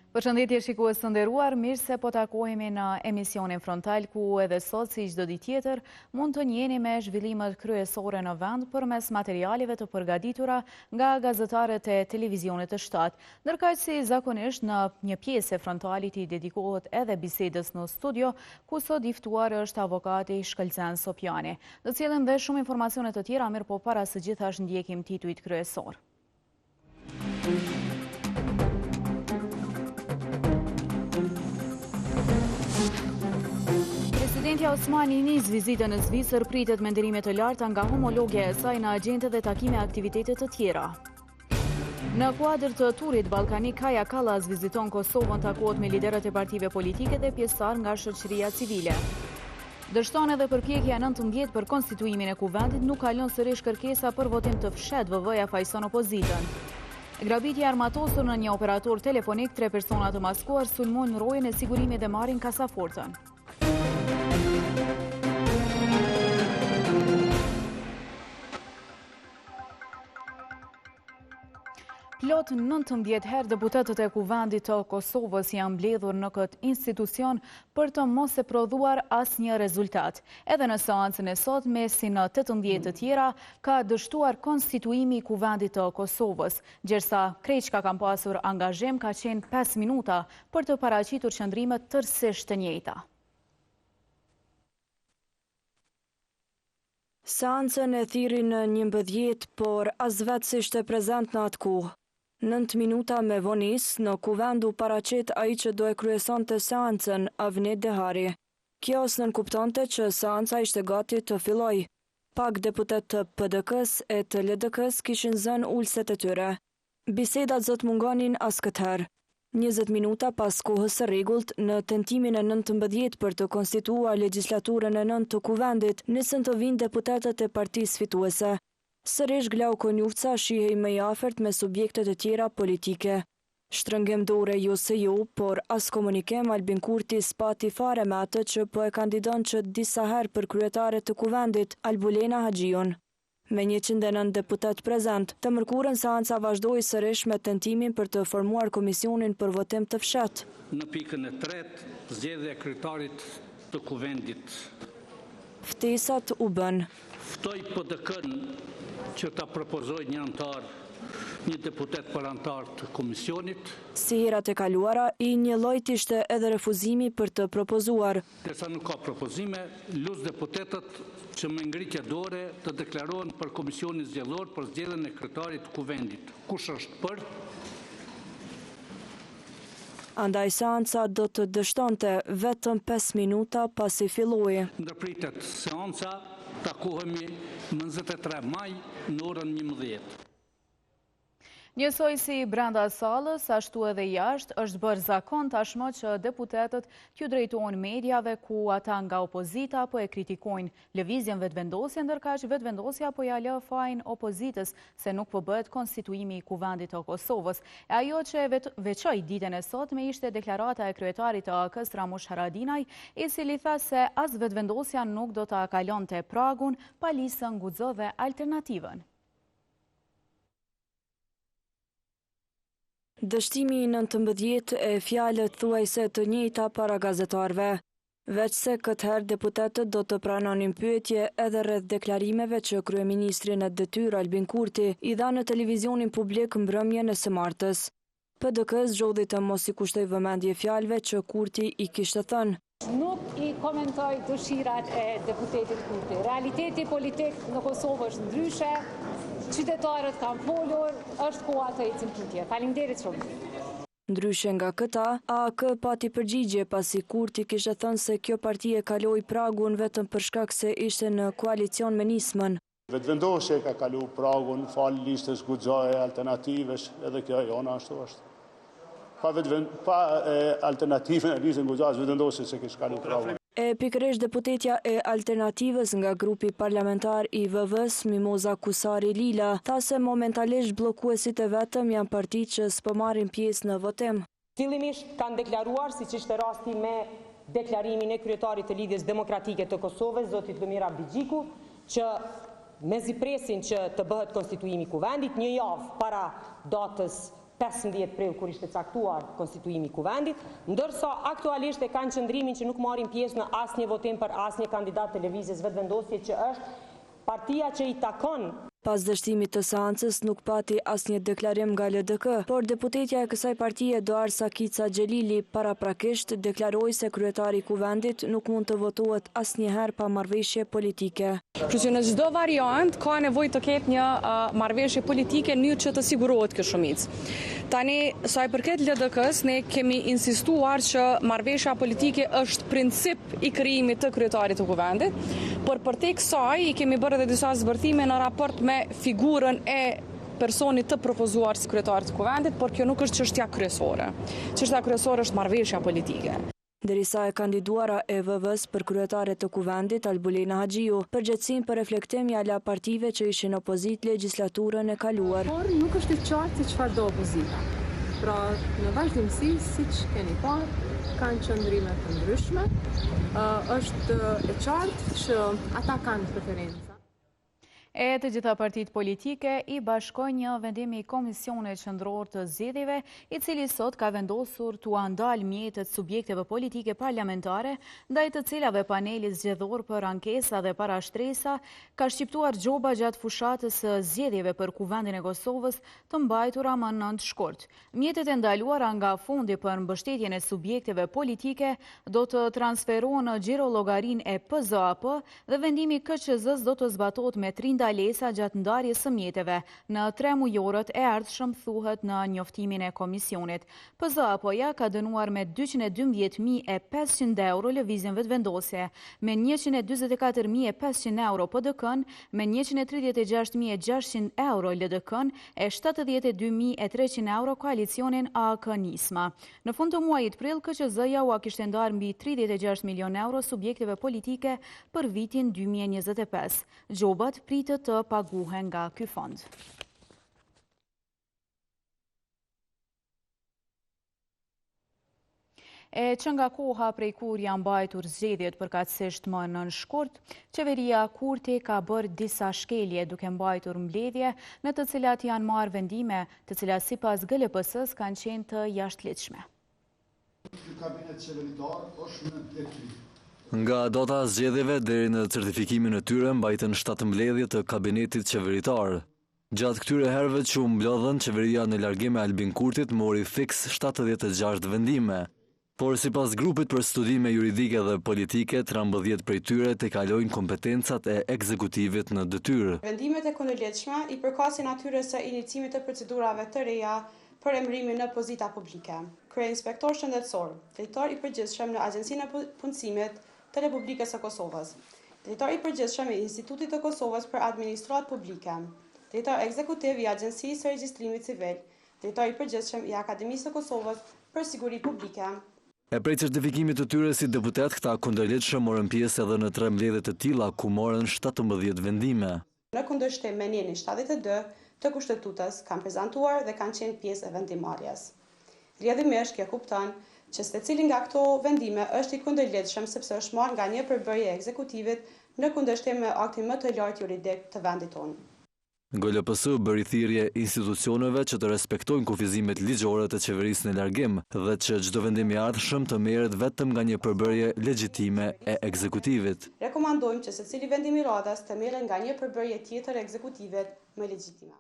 Përshëndetje shikues të nderuar, mirë se po takohemi në emisionin frontal ku edhe sot si çdo ditë tjetër mund të njiheni me zhvillimet kryesore në vend përmes materialeve të përgatitura nga gazetarët e televizionit të shtat. Ndërkaq si zakonisht në një pjesë e frontalit i dedikohet edhe bisedës në studio, ku sot i ftuar është avokati Shkëlqen Sopjani. Do të sjellim dhe shumë informacione të tjera, mirë po para së gjithash ndjekim titujt kryesor. Presidenti Osmani nis vizitën në Zvicër, pritet me nderime të larta nga homologja e saj në agjentë dhe takime aktivitete të tjera. Në kuadër të turit ballkanik, Kaja Kallas viziton Kosovën, takohet me liderët e partive politike dhe pjesëtar nga shoqëria civile. Dështon edhe përpjekja 19 për konstituimin e kuvendit, nuk kalon sërish kërkesa për votim të fshet, VV-ja fajson opozitën. Grabitje armatosur në një operator telefonik, 3 persona të maskuar sulmojnë rojën e sigurimit dhe marrin kasafortën. Plot 19 herë deputetët e kuvendit të Kosovës janë mbledhur në këtë institucion për të mos e prodhuar asnjë rezultat. Edhe në seancën e sotme, si në 18 të tjera, ka dështuar konstituimi i kuvendit të Kosovës, ndërsa Kreqka kam pasur angazhim ka qenë 5 minuta për të paraqitur qëndrime tërësisht të njëjta. Seancën e thiri në 11, por as vetë si ishte prezent në atë kohë. 9 minuta me vonis, në kuvend u paraqit ai që do e kryesonte seancën, Avnet Dehari. Kjo as nënkuptonte që seanca ishte gati të filloj. Pak deputet të PDK-s e të LDK-s kishin zënë ulset e tyre. Bisedat zot mungonin as këtë herë. 20 minuta pas kohës së rregullt, në tentimin e 19 për të konstituuar legjislaturën e 9 të kuvendit, nisën të vinë deputetët e partisë fituese. Sërish Glauko Njufca shihej më i afërt me subjektet e tjera politike. Shtrëngim dore jo se jo, por as komunikim Albin Kurti spati fare me atë që po e kandidon që disa herë për kryetare të kuvendit, Albulena Haxhiun. Me 109 deputet prezent, të mërkurën seanca vazhdoi sërish me tentimin për të formuar komisionin për votim të fshat. Në pikën e 3, zgjedhja e kryetarit të kuvendit. Ftesat u bën. Ftoj PDK-n që ta propozoj një deputet për antar të komisionit. Si herat e kaluara, i një llojt ishte edhe refuzimi për të propozuar. Derisa nuk ka propozime, lus deputetët që me ngritje dore të deklarohen për komisionin zgjedhor për zgjedhjen e kryetarit të kuvendit. Kush është për? Andaj seanca do të dështonte vetëm 5 minuta pasi filloi. Ndërpritet seanca, takohemi 23 maj në orën 11. Njësoj si brenda sallës, ashtu edhe jashtë, është bërë zakon tashmë që deputetët t'ju drejtohen mediave ku ata nga opozita po e kritikojnë lëvizjen vetëvendosje, ndërkaq vetëvendosja po ja lë fajin opozitës se nuk po bëhet konstituimi i kuvendit të Kosovës. E ajo që veçoi ditën e sotme ishte deklarata e kryetarit të AK-s Ramush Haradinaj, i cili tha se as vetëvendosja nuk do ta kalonte pragun, palisën guxove alternativën. Dështimi i 19 e fjalët thuajse të njëjta para gazetarëve. Veç se këtë herë deputetët do të pranonin pyetje edhe rreth deklarimeve që kryeministri në detyrë Albin Kurti i dha në televizionin publik mbrëmjen e së martës. PDK zgjodhi të mos i kushtoj vëmendje fjalëve që Kurti i kishte thënë. Nuk i komentoj dëshirat e deputetit Kurti. Realiteti politik në Kosovë është ndryshe. Qytetarët kanë folur, është koha të ecim tutje. Faleminderit shumë. Ndryshe nga këta, AK pati përgjigje pasi Kurti kishte thënë se kjo parti e kaloi pragun vetëm për shkak se ishte në koalicion me Nismën. Vetëvendosje ka kalu pragun, fal listës guxoje alternativesh, edhe kjo jona ashtu është. Pa alternative në listën guxoje vetëvendosje se kish kalu pragun. E pikërisht deputetja e alternativës nga grupi parlamentar i VV-s, Mimoza Kusari Lila, tha se momentalisht bllokuesit e vetëm janë parti që s'po marrin pjesë në votim. Fillimisht kanë deklaruar, siç ishte rasti me deklarimin e kryetarit të Lidhjes Demokratike të Kosovës, zotit Lumira Bigjiku, që mezi presin që të bëhet konstituimi i kuvendit, një javë para datës 15 prill kur ishte caktuar konstituimi i kuvendit, ndërsa aktualisht e kanë qëndrimin që nuk marrin pjesë në asnjë votim për asnjë kandidat të lëvizjes vetëvendosje që është partia që i takon. Pas dështimit të seancës nuk pati asnjë deklarim nga LDK, por deputetja e kësaj partie Doar Sakica Xhelili paraprakisht deklaroi se kryetari i kuvendit nuk mund të votohet asnjëherë pa marrëveshje politike. Kështu që në çdo variant ka nevojë të ketë një marrëveshje politike në mënyrë që të sigurohet kjo shumicë. Tani, sa i përket LDK-s, ne kemi insistuar që marrëveshja politike është princip i krijimit të kryetarit të kuvendit, por përtek saj i kemi bërë edhe disa zbërthime në raport me figurën e personit të propozuar si kryetar të kuvendit, por kjo nuk është çështja kryesore. Çështja kryesore është marrëveshja politike. Derisa e kandiduara e VV-s për kryetare të kuvendit Albulina Haxhiu, përgjegjësinë për reflektim ja la partive që ishin opozitë legjislaturën e kaluar. Por nuk është e qartë se çfarë do opozita. Pra, në vazhdimsi, siç keni parë, kanë qëndrime të ndryshme. Është e qartë që ata kanë preferenca. E të gjitha partitë politike i bashkojnë një vendim i Komisionit Qendror të Zgjedhjeve, i cili sot ka vendosur t'u andal mjetet subjekteve politike parlamentare, ndaj të cilave paneli zgjedhor për ankesa dhe parashtresa ka shqiptuar gjoba gjatë fushatës së zgjedhjeve për kuvendin e Kosovës të mbajtura më 9 shkurt. Mjetet e ndaluara nga Fondi për mbështetjen e subjekteve politike do të transferohen në xhirollogarin e PZAP dhe vendimi i KQZ-s do të zbatohet me ndalesa gjatë ndarjes së mjeteve në 3 mujorët e ardhshëm, thuhet në njoftimin e komisionit. PZAP-ja ka dënuar me 212.500 euro lëvizjen vetëvendosje, me 144.500 euro PDK-n, me 136.600 euro LDK-n e 72.300 euro koalicionin AK-Nisma. Në fund të muajit prill, KQZ-ja u kishte ndarë mbi 36 milion euro subjekteve politike për vitin 2025. Gjobat pritet të paguhen nga ky fond. E që nga koha prej kur janë mbajtur zgjedhjet përkatësisht më 9 shkurt, qeveria Kurti ka bërë disa shkelje duke mbajtur mbledhje në të cilat janë marrë vendime të cilat sipas GLPS-s kanë qenë të jashtëligjshme. Kabinet qeveritar është në detyrë. Nga data zgjedhjeve deri në certifikimin e tyre mbajtën 7 mbledhje të kabinetit qeveritar. Gjatë këtyre herëve që u mblodhën, qeveria në largim e Albin Kurtit mori fiks 76 vendime. Por sipas grupit për studime juridike dhe politike, 13 prej tyre te kalojnë kompetencat e ekzekutivit në detyrë. Vendimet e kundërligjshme i përkasin atyre së inicimit të procedurave të reja për emërimin në pozita publike. Kryeinspektor shëndetësor, drejtor i përgjithshëm në Agjencinë e Punësimit të Republikës së Kosovës, drejtor i përgjithshëm i Institutit të Kosovës për Administratë Publike, drejtor ekzekutiv i Agjencisë së Regjistrimit Civil, drejtor i përgjithshëm i Akademisë së Kosovës për Siguri Publike. E prej certifikimit të tyre si deputet, këta kundërligjshëm morën pjesë edhe në 3 mbledhje të tilla ku morën 17 vendime. Në kundërshtim me Nienin 72 të Kushtetutës kanë prezantuar dhe kanë qenë pjesë e vendimarrjes. Rrjedhimisht kjo kupton që secili nga këto vendime është i kundërligjshëm sepse është marrë nga një përbërje e ekzekutivit në kundërshtim me aktin më të lartë juridik të vendit tonë. GLPS bëri thirrje institucioneve që të respektojnë kufizimet ligjore të qeverisë në largim dhe që çdo vendim i ardhshëm të merret vetëm nga një përbërje legjitime e ekzekutivit. Rekomandojmë që secili vendim i radhës të merret nga një përbërje tjetër e ekzekutivit më legjitime.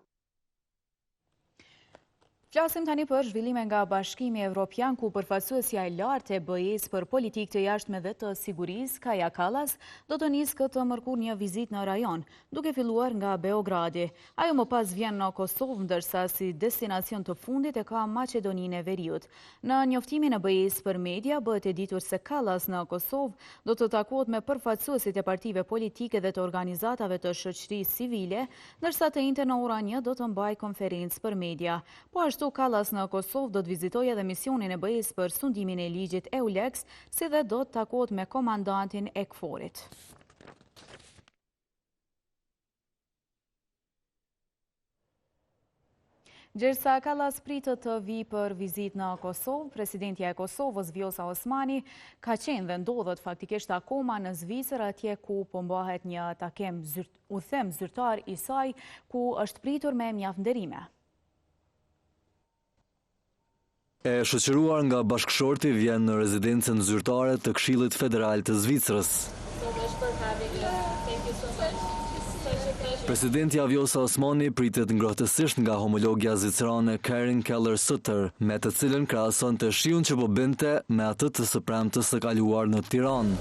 Flasim tani për zhvillime nga Bashkimi Evropian, ku përfaqësuesja e lartë e BE-s për politikë të jashtme dhe të sigurisë, Kaja Kallas, do të nisë këtë mërkur një vizitë në rajon, duke filluar nga Beogradi. Ajo më pas vjen në Kosovë, ndërsa si destinacion të fundit e ka Maqedoninë e Veriut. Në njoftimin e BE-s për media, bëhet e ditur se Kallas në Kosovë do të takohet me përfaqësuesit e partive politike dhe të organizatave të shoqërisë civile, ndërsa të njëjtën në ora 1 do të mbajë konferencë për media. Po ashtu Kallas në Kosovë do të vizitojë edhe misionin e BE-s për sundimin e ligjit EULEX, si dhe do të takohet me komandantin e KFOR-it. Gjersa Kallas pritet të vi për vizitë në Kosovë, presidentja e Kosovës Vjosa Osmani ka qenë dhe ndodhet faktikisht akoma në Zvicër, atje ku po mbahet një takim udhëtim zyrtar i saj, ku është pritur me mjaft nderime. E shoqëruar nga bashkëshorti vjen në rezidencën zyrtare të Këshillit Federal të Zvicrës. Presidenti Vjosa Osmani pritet ngrohtësisht nga homologja zvicrane Karin Keller-Sutter, me të cilën krahasonte shiun që po bënte me atë të së premtës së kaluar në Tiranë.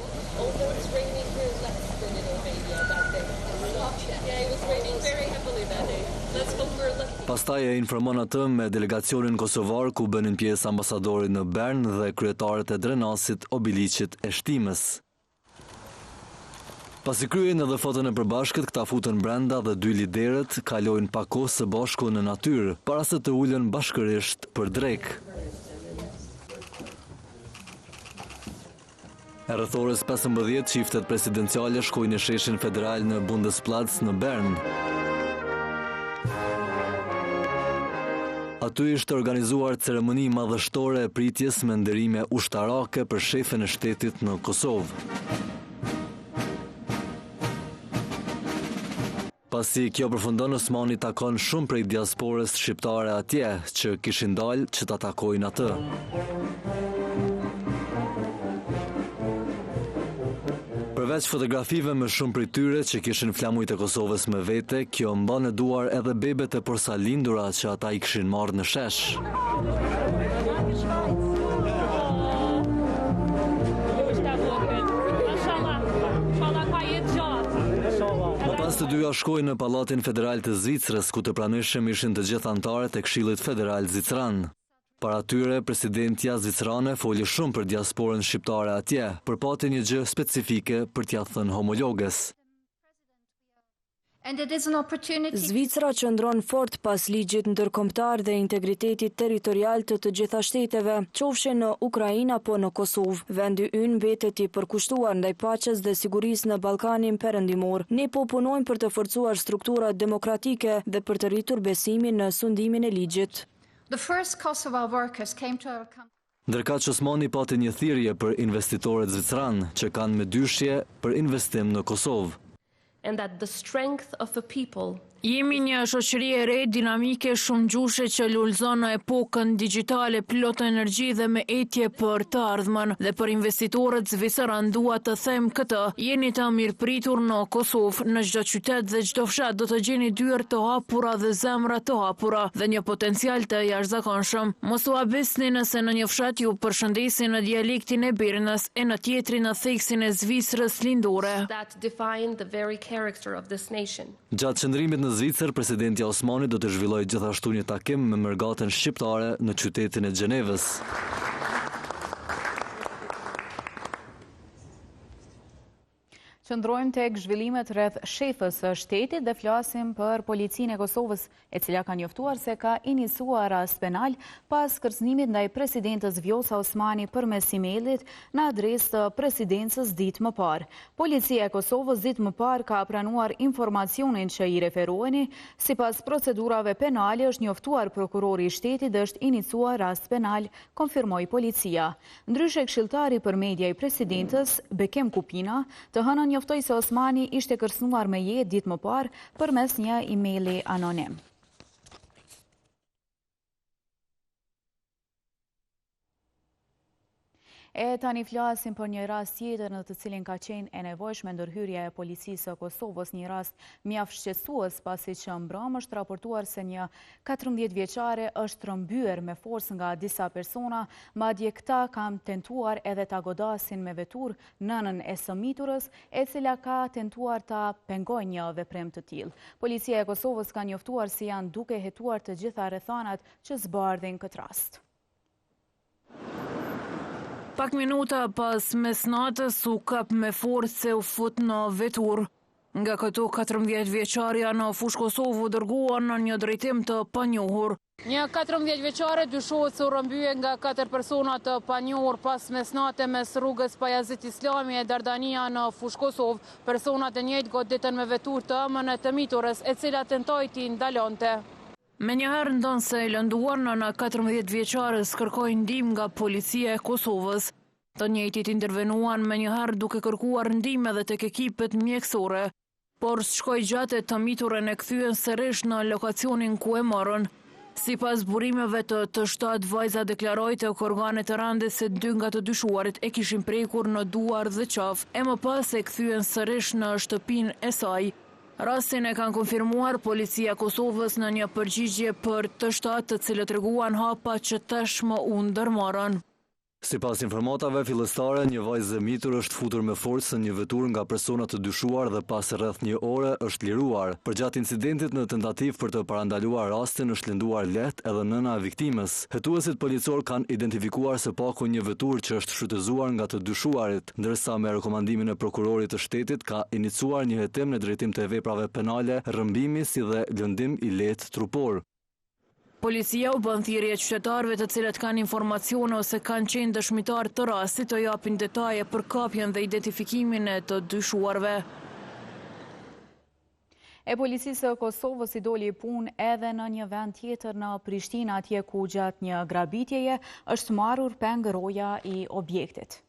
Pastaj e informon atë me delegacionin kosovar ku bënin pjesë ambasadori në Bern dhe kryetarët e Drenasit, Obiliqit e Shtimës. Pasi kryen edhe foton e përbashkët, këta futën brenda dhe dy liderët kalojnë pak kohë së bashku në natyrë, para se të ulen bashkërisht për drek. E rreth orës 15 çiftet presidenciale shkojnë në sheshin federal në Bundesplatz në Bern. Aty ishte organizuar ceremoni madhështore e pritjes me nderime ushtarake për shefin e shtetit në Kosovë. Pasi kjo përfundon, Osmani takon shumë prej diasporës shqiptare atje, që kishin dalë që ta takojnë atë. Përveç fotografive me shumë prej tyre që kishin flamujt e Kosovës me vete, kjo mban e duar edhe bebet e porsalindura që ata i kishin marrë në shesh. Pas të dyja shkojnë në Pallatin Federal të Zvicrës, ku të pranishëm ishin të gjithë anëtarët e Këshillit Federal Zvicran. Para tyre, presidentja zvicrane foli shumë për diasporën shqiptare atje, për pati një gjë specifike për t'ja thënë homologës. Zvicra qëndron fort pas ligjit ndërkombëtar dhe integritetit territorial të të gjitha shteteve, qofshin në Ukrainë apo në Kosovë. Vendi ynë mbetet i përkushtuar ndaj paqes dhe sigurisë në Ballkanin Perëndimor. Ne po punojmë për të forcuar strukturat demokratike dhe për të rritur besimin në sundimin e ligjit. Ndërkaq Osmani pati një thirrje për investitorët zvicran që kanë me dyshje për investim në Kosovë. Jemi një shoqëri e re, dinamike, shumë gjushe që lullzon në epokën digjitale, plot energji dhe me etje për të ardhmen. Dhe për investitorët zvicran dua të them këtë, jeni të mirëpritur në Kosovë, në çdo qytet dhe çdo fshat do të gjeni dyert të hapura dhe zemra të hapura dhe një potencial të jashtëzakonshëm. Mos u habisni nëse në një fshat ju përshëndesin në dialektin e Birnës e në tjetrin në theksin e Zvicrës lindore. Gjatë qëndrimit në Zvicër, presidenti Osmani do të zhvillojë gjithashtu një takim me mërgatën shqiptare në qytetin e Gjenevës. Qëndrojmë tek zhvillimet rreth shefës së shtetit dhe flasim për policinë e Kosovës, e cila ka njoftuar se ka iniciuar rast penal pas kërcënimit ndaj presidentës Vjosa Osmani përmes emailit në adresë të presidencës ditë më parë. Policia e Kosovës ditë më parë ka pranuar informacionin që i referuani, sipas procedurave penale është njoftuar prokurori i shtetit dhe është iniciuar rast penal, konfirmoi policia. Ndryshe, këshilltari për media i presidentës, Bekem Kupina, të hënën njoftoi se Osmani ishte kërcënuar me jetë ditë më parë përmes një emaili anonim. E tani flasim për një rast tjetër në të cilin ka qenë e nevojshme ndërhyrja e policisë së Kosovës, një rast mjaft shqetësues pasi që mbrëm është raportuar se një 14 vjeçare është rrëmbyer me forcë nga disa persona, madje këta kanë tentuar edhe ta godasin me vetur nënën e sëmiturës, e cila ka tentuar ta pengojë një veprim të tillë. Policia e Kosovës ka njoftuar se janë duke hetuar të gjitha rrethanat që zbardhin këtë rast. Pak minuta pas mesnatës u kap me forcë se u fut në vetur. Nga këto 14 vjeçaria në fushë Kosovë u dërguan në një drejtim të panjohur. Një 14 vjeçare dyshohet se u rrëmbye nga 4 persona të panjohur pas mesnate mes rrugës Pajazit Islami e Dardania në fushë Kosovë. Personat e njëjtë goditën me vetur të ëmën e të miturës, e cila tentoi t'i ndalonte. Me njëherë ndonë se e lënduar në 14 vjeçarës kërkoi ndihmë nga policia e Kosovës. Të njëjtit intervenuan me njëherë duke kërkuar ndihmë edhe tek ekipet mjekësore, por shkoi gjatë të miturën e kthyen sërish në lokacionin ku e morën. Sipas burimeve të shtatë, vajza deklaroi tek organet e rëndes se 2 nga të dyshuarit e kishin prekur në duar dhe qafë, e më pas e kthyen sërish në shtëpinë e saj. Rastin e kanë konfirmuar policia e Kosovës në një përgjigje për të shtatë, të cilët treguan hapa që tashmë u ndërmarrën. Sipas informatave fillestare, një vajzë e mitur është futur me forcë në një veturë nga persona të dyshuar dhe pas rreth 1 ore është liruar. Përgjatë incidentit në tentativë për të parandaluar rastin është lënduar lehtë edhe nëna e viktimës. Hetuesit policor kanë identifikuar së paku një veturë që është shfrytëzuar nga të dyshuarit, ndërsa me rekomandimin e prokurorit të shtetit ka iniciuar një hetim në drejtim të veprave penale, rrëmbimi si dhe lëndim i lehtë trupor. Policia u bën thirrje qytetarëve të cilët kanë informacione ose kanë qenë dëshmitar të rastit të japin detaje për kapjen dhe identifikimin e të dyshuarve. E policisë e Kosovës i doli punë edhe në një vend tjetër në Prishtinë, atje ku gjatë një grabitjeje është marrur peng roja i objektit.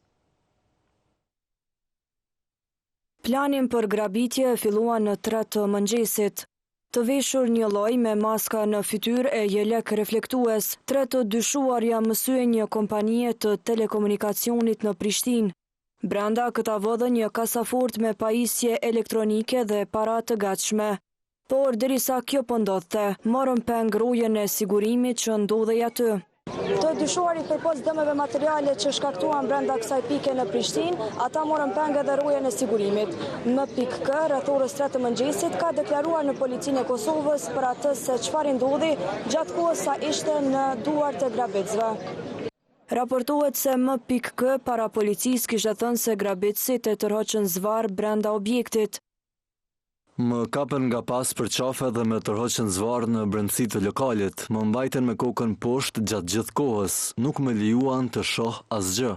Planin për grabitje fillua në 3 të mëngjesit. Të veshur një lloj me maska në fytyrë e jelek reflektues, 3 të dyshuarja mësyen një kompanie të telekomunikacionit në Prishtinë. Brenda këta vëdhën një kasafort me pajisje elektronike dhe para të gatshme. Por derisa kjo po ndodhte, morën peng rojen e sigurimit që ndodhej aty. Të dyshuarit përpos dëmeve materiale që shkaktuan brenda kësaj pike në Prishtinë, ata morën peng edhe rojen e sigurimit. M.K. rreth orës 3 të mëngjesit ka deklaruar në policinë e Kosovës për atë se çfarë ndodhi gjatë kohës sa ishte në duart e grabitësve. Raportohet se M.K. para policisë kishte thënë se grabitësit e tërhoqën zvarr brenda objektit. Më kapën nga pas për qafe dhe me tërhoqën zvarr në brendësi të lokalit, më mbajten me kokën poshtë gjatë gjithë kohës, nuk më lejuan të shoh asgjë.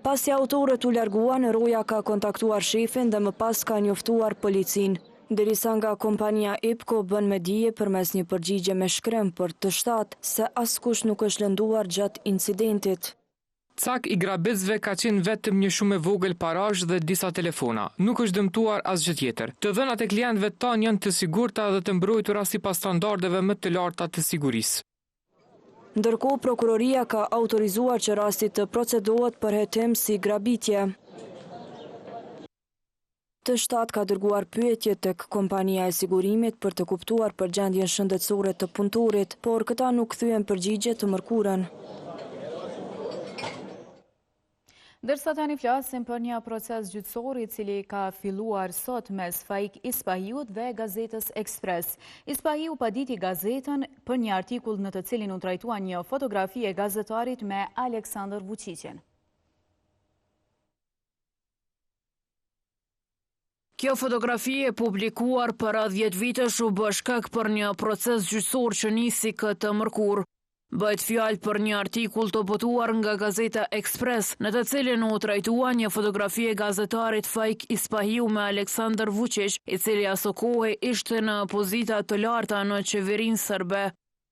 Pasi autorët u larguan, roja ka kontaktuar shefin dhe më pas ka njoftuar policinë. Derisa nga kompania IPCO bën me dije përmes një përgjigje me shkrim për të shtatë se askush nuk është lënduar gjatë incidentit. Cak i grabitësve ka qenë vetëm një shumë e vogël parash dhe disa telefona. Nuk është dëmtuar asgjë tjetër. Të dhënat e klientëve tanë janë të sigurta dhe të mbrojtura sipas standardeve më të larta të sigurisë. Ndërkohë, prokuroria ka autorizuar që rasti të procedohet për hetim si grabitje. Të shtatë ka dërguar pyetje tek kompania e sigurimit për të kuptuar përgjendjen shëndetësore të punëtorit, por këta nuk kthyen përgjigje të mërkurën. Dërsa tani flasim për një proces gjyqësor i cili ka filluar sot mes Faik Ispahiut dhe gazetës Ekspres. Ispahiu paditi gazetën për një artikull në të cilin u trajtua një fotografi e gazetarit me Aleksandar Vučićin. Kjo fotografi e publikuar para 10 vitesh u bë shkak për një proces gjyqësor që nisi këtë mërkur. Bëhet fjalë për një artikull të botuar nga gazeta Ekspres, në të cilin u trajtua një fotografi e gazetarit Faik Ispahiu me Aleksandar Vučić, i cili aso kohë ishte në pozita të larta në qeverinë serbe.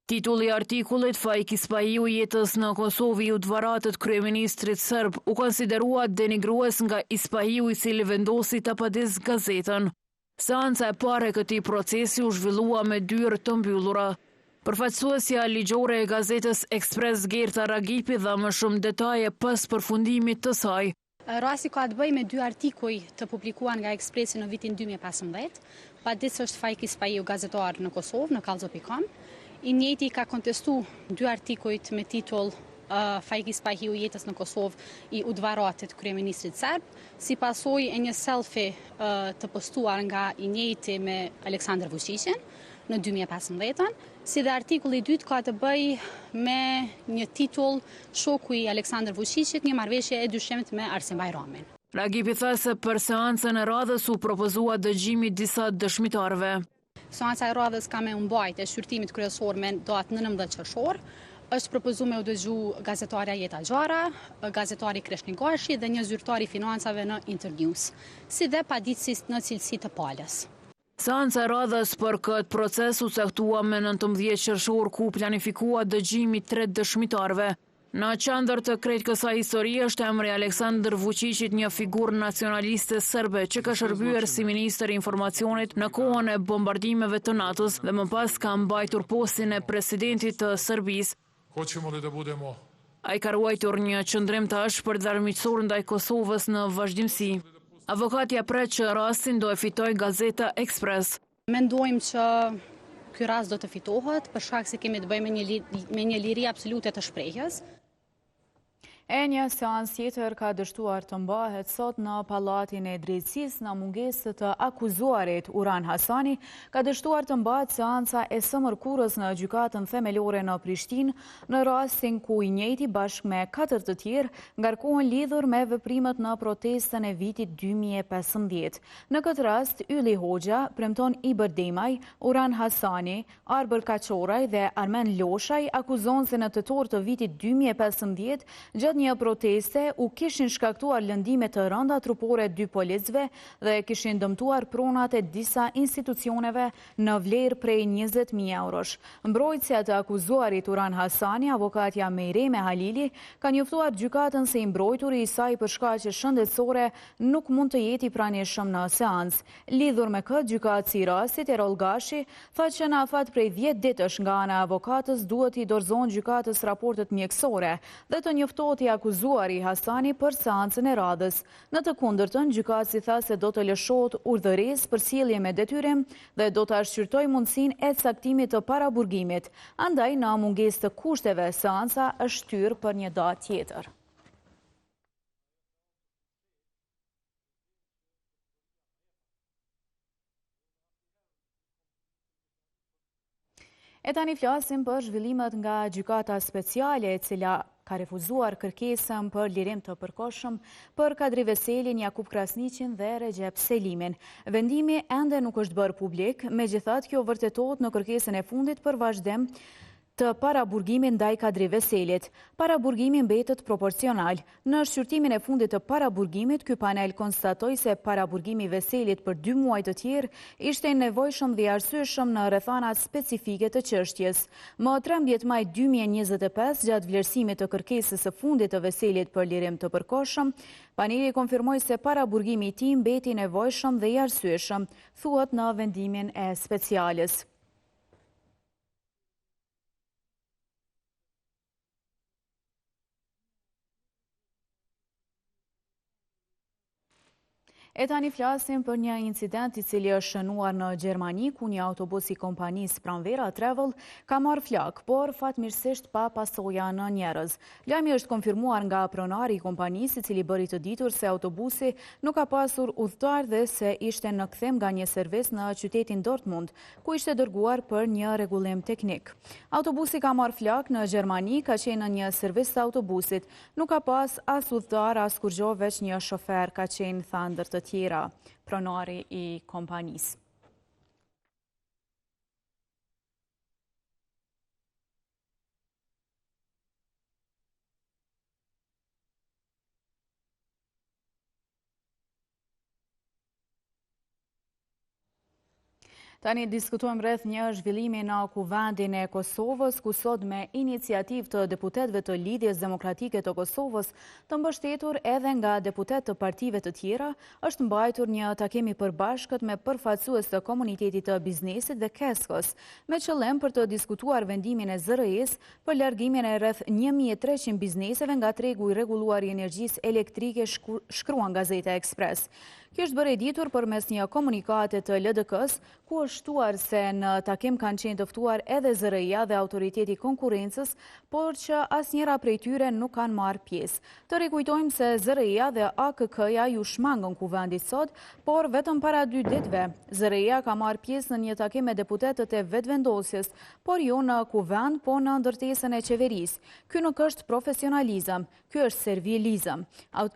Titulli i artikullit Faik Ispahiu jetës në Kosovë u dvaratet kryeministrit serb u konsiderua denigrues nga Ispahiu, i cili vendosi ta padis gazetën. Seanca e parë e këtij procesi u zhvillua me dyert të mbyllura. Përfaqësuesja ligjore e gazetës Ekspres Gerta Ragipi dha më shumë detaje pas përfundimit të saj. Rasti ka të bëjë me 2 artikuj të publikuar nga Ekspresi në vitin 2015. Paditës është Faik Ispahiu gazetar në Kosovë, në Kallzo.com. I njëjti ka kontestu 2 artikujt me titull Faik Ispahiu jetës në Kosovë i udhvaratit kryeministrit serb, si pasojë e një selfie të postuar nga i njëjti me Aleksandar Vučićin në 2015, si dhe artikulli 2 ka të bëj me një titull Shoku i Aleksandar Vučićit, një marrëveshje e dyshimit me Arsim Bajramin. Ragipi tha se për seancën e radhës u propozua dëgjimi disa dëshmitarëve. Seanca e radhës ka me mbajtje e shqyrtimit kryesor me datë 19 qershor. Është propozuar me u dëgju gazetarja Jeta Xhara, gazetari Kreshni Gashi dhe një zyrtar i financave në Internews, si dhe paditësi në cilësi të palës. Seanca e radhës për këtë proces u caktua me 19 qershor, ku planifikua dëgjimi 3 dëshmitarëve. Në qendër të krejt kësaj histori është emri Aleksandar Vučićit, një figurë nacionaliste serbe që ka shërbyer si ministër i informacionit në kohën e bombardimeve të NATO-s dhe më pas ka mbajtur postin e presidentit të Serbisë. Ai ka ruajtur një qëndrim të ashpër miqësor ndaj Kosovës në vazhdimsi. Avokatja pret që rastin do e fitoj Gazeta Express. Mendojmë që ky rast do të fitohet për shkak se kemi të bëjmë me një liri absolute të shprehjes. E një seans tjetër ka dështuar të mbahet sot në Pallatin e Drejtësisë në mungesë të akuzuarit Uran Hasani, ka dështuar të mbahet seansa e së mërkurës në gjykatën themelore në Prishtinë, në rastin ku i njëjti bashkë me 4 të tjerë ngarkohen lidhur me veprimet në protestën e vitit 2015. Në këtë rast, Ylli Hoxha, Premton Ibër Demaj, Uran Hasani, Arbër Kaçoraj dhe Armen Loshaj akuzon se në tetor të vitit 2015 gjatë një proteste u kishin shkaktuar lëndime të rënda trupore 2 policëve dhe kishin dëmtuar pronat e disa institucioneve në vlerë prej 20.000 eurosh. Mbrojtësia të akuzuarit Uran Hasani, avokatja Mejreme Halili, ka njoftuar gjykatën se i mbrojturi i saj për shkaqe shëndetësore nuk mund të jeti pranishëm në seancë. Lidhur me këtë, gjykatësi i rastit Erol Gashi tha që në afat prej 10 ditësh nga ana e avokatës duhet i dorëzon gjykatës raportet mjekësore dhe të njoftohet i akuzuari Hasani për seancën e radhës. Në të kundërtën, gjykatësi tha se do të lëshohet urdhëresë për sjellje me detyrim dhe do të arsyetoj mundësinë e caktimit të paraburgimit. Andaj, në mungesë të kushteve, seanca është shtyrë për një datë tjetër. E tani flasim për zhvillimet nga gjykata speciale e cila ka refuzuar kërkesën për lirim të përkohshëm për Kadri Veselin, Jakub Krasniqin dhe Recep Selimin. Vendimi ende nuk është bërë publik, megjithatë kjo vërtetohet në kërkesën e fundit për vazhdim të paraburgimin ndaj Kadri Veselit. Paraburgimi mbetet proporcional. Në shqyrtimin e fundit të paraburgimit, ky panel konstatoi se paraburgimi i Veselit për 2 muaj të tjerë ishte i nevojshëm dhe i arsyeshëm në rrethanat specifike të çështjes. Më 13 maj 2025, gjatë vlerësimit të kërkesës së fundit të Veselit për lirim të përkohshëm, paneli konfirmoi se paraburgimi i tij mbeti i nevojshëm dhe i arsyeshëm, thuhet në vendimin e speciales. E tani flasim për një incident i cili është shënuar në Gjermani, ku një autobus i kompanisë Pranvera Travel ka marrë flak, por fatmirësisht pa pasoja në njerëz. Lajmi është konfirmuar nga pronari i kompanisë, i cili bëri të ditur se autobusi nuk ka pasur udhëtar dhe se ishte në kthim nga një servis në qytetin Dortmund, ku ishte dërguar për një rregullim teknik. Autobusi ka marrë flak në Gjermani, ka qenë në një servis të autobusit. Nuk ka pas as udhëtar, as kurrë, veç një shofer ka qenë, tha ndër të tjera, pronari i kompanisë. Tani diskutojmë rreth një zhvillimi në Kuvendin e Kosovës, ku sot me iniciativë të deputetëve të Lidhjes Demokratike të Kosovës, të mbështetur edhe nga deputet të partive të tjera, është mbajtur një takim i përbashkët me përfaqësues të komunitetit të biznesit dhe Keskos, me qëllim për të diskutuar vendimin e ZRE-s për largimin e rreth 1300 bizneseve nga tregu i rregulluar i energjisë elektrike, shkruan Gazeta Express. Kjo është bërë e ditur përmes një komunikate të LDK-s, ku është shtuar se në takim kanë qenë të ftuar edhe ZRE-ja dhe Autoriteti i Konkurrencës, por që asnjëra prej tyre nuk kanë marrë pjesë. Të rikujtojmë se ZRE-ja dhe AKK-ja ju shmangën Kuvendit sot, por vetëm para 2 ditëve. ZRE-ja ka marrë pjesë në një takim me deputetët e vetvendosjes, por jo në Kuvend, po në ndërtesën e qeverisë. Ky nuk është profesionalizëm, ky është servilizëm.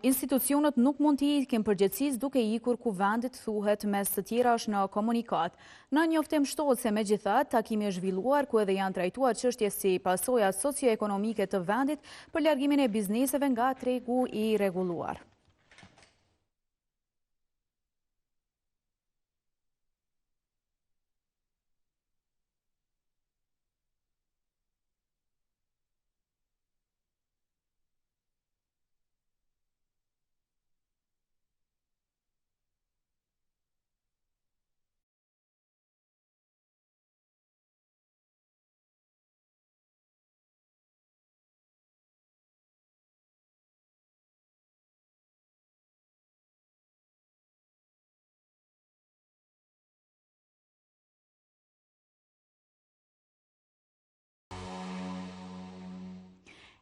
Institucionet nuk mund të ikin përgjegjësisë duke ikur Kuvendit, thuhet mes të tjera është në komunikat. Në njoftim shtohet se megjithatë takimi është zhvilluar ku edhe janë trajtuar çështje si pasojat socioekonomike të vendit për largimin e bizneseve nga tregu i rregulluar.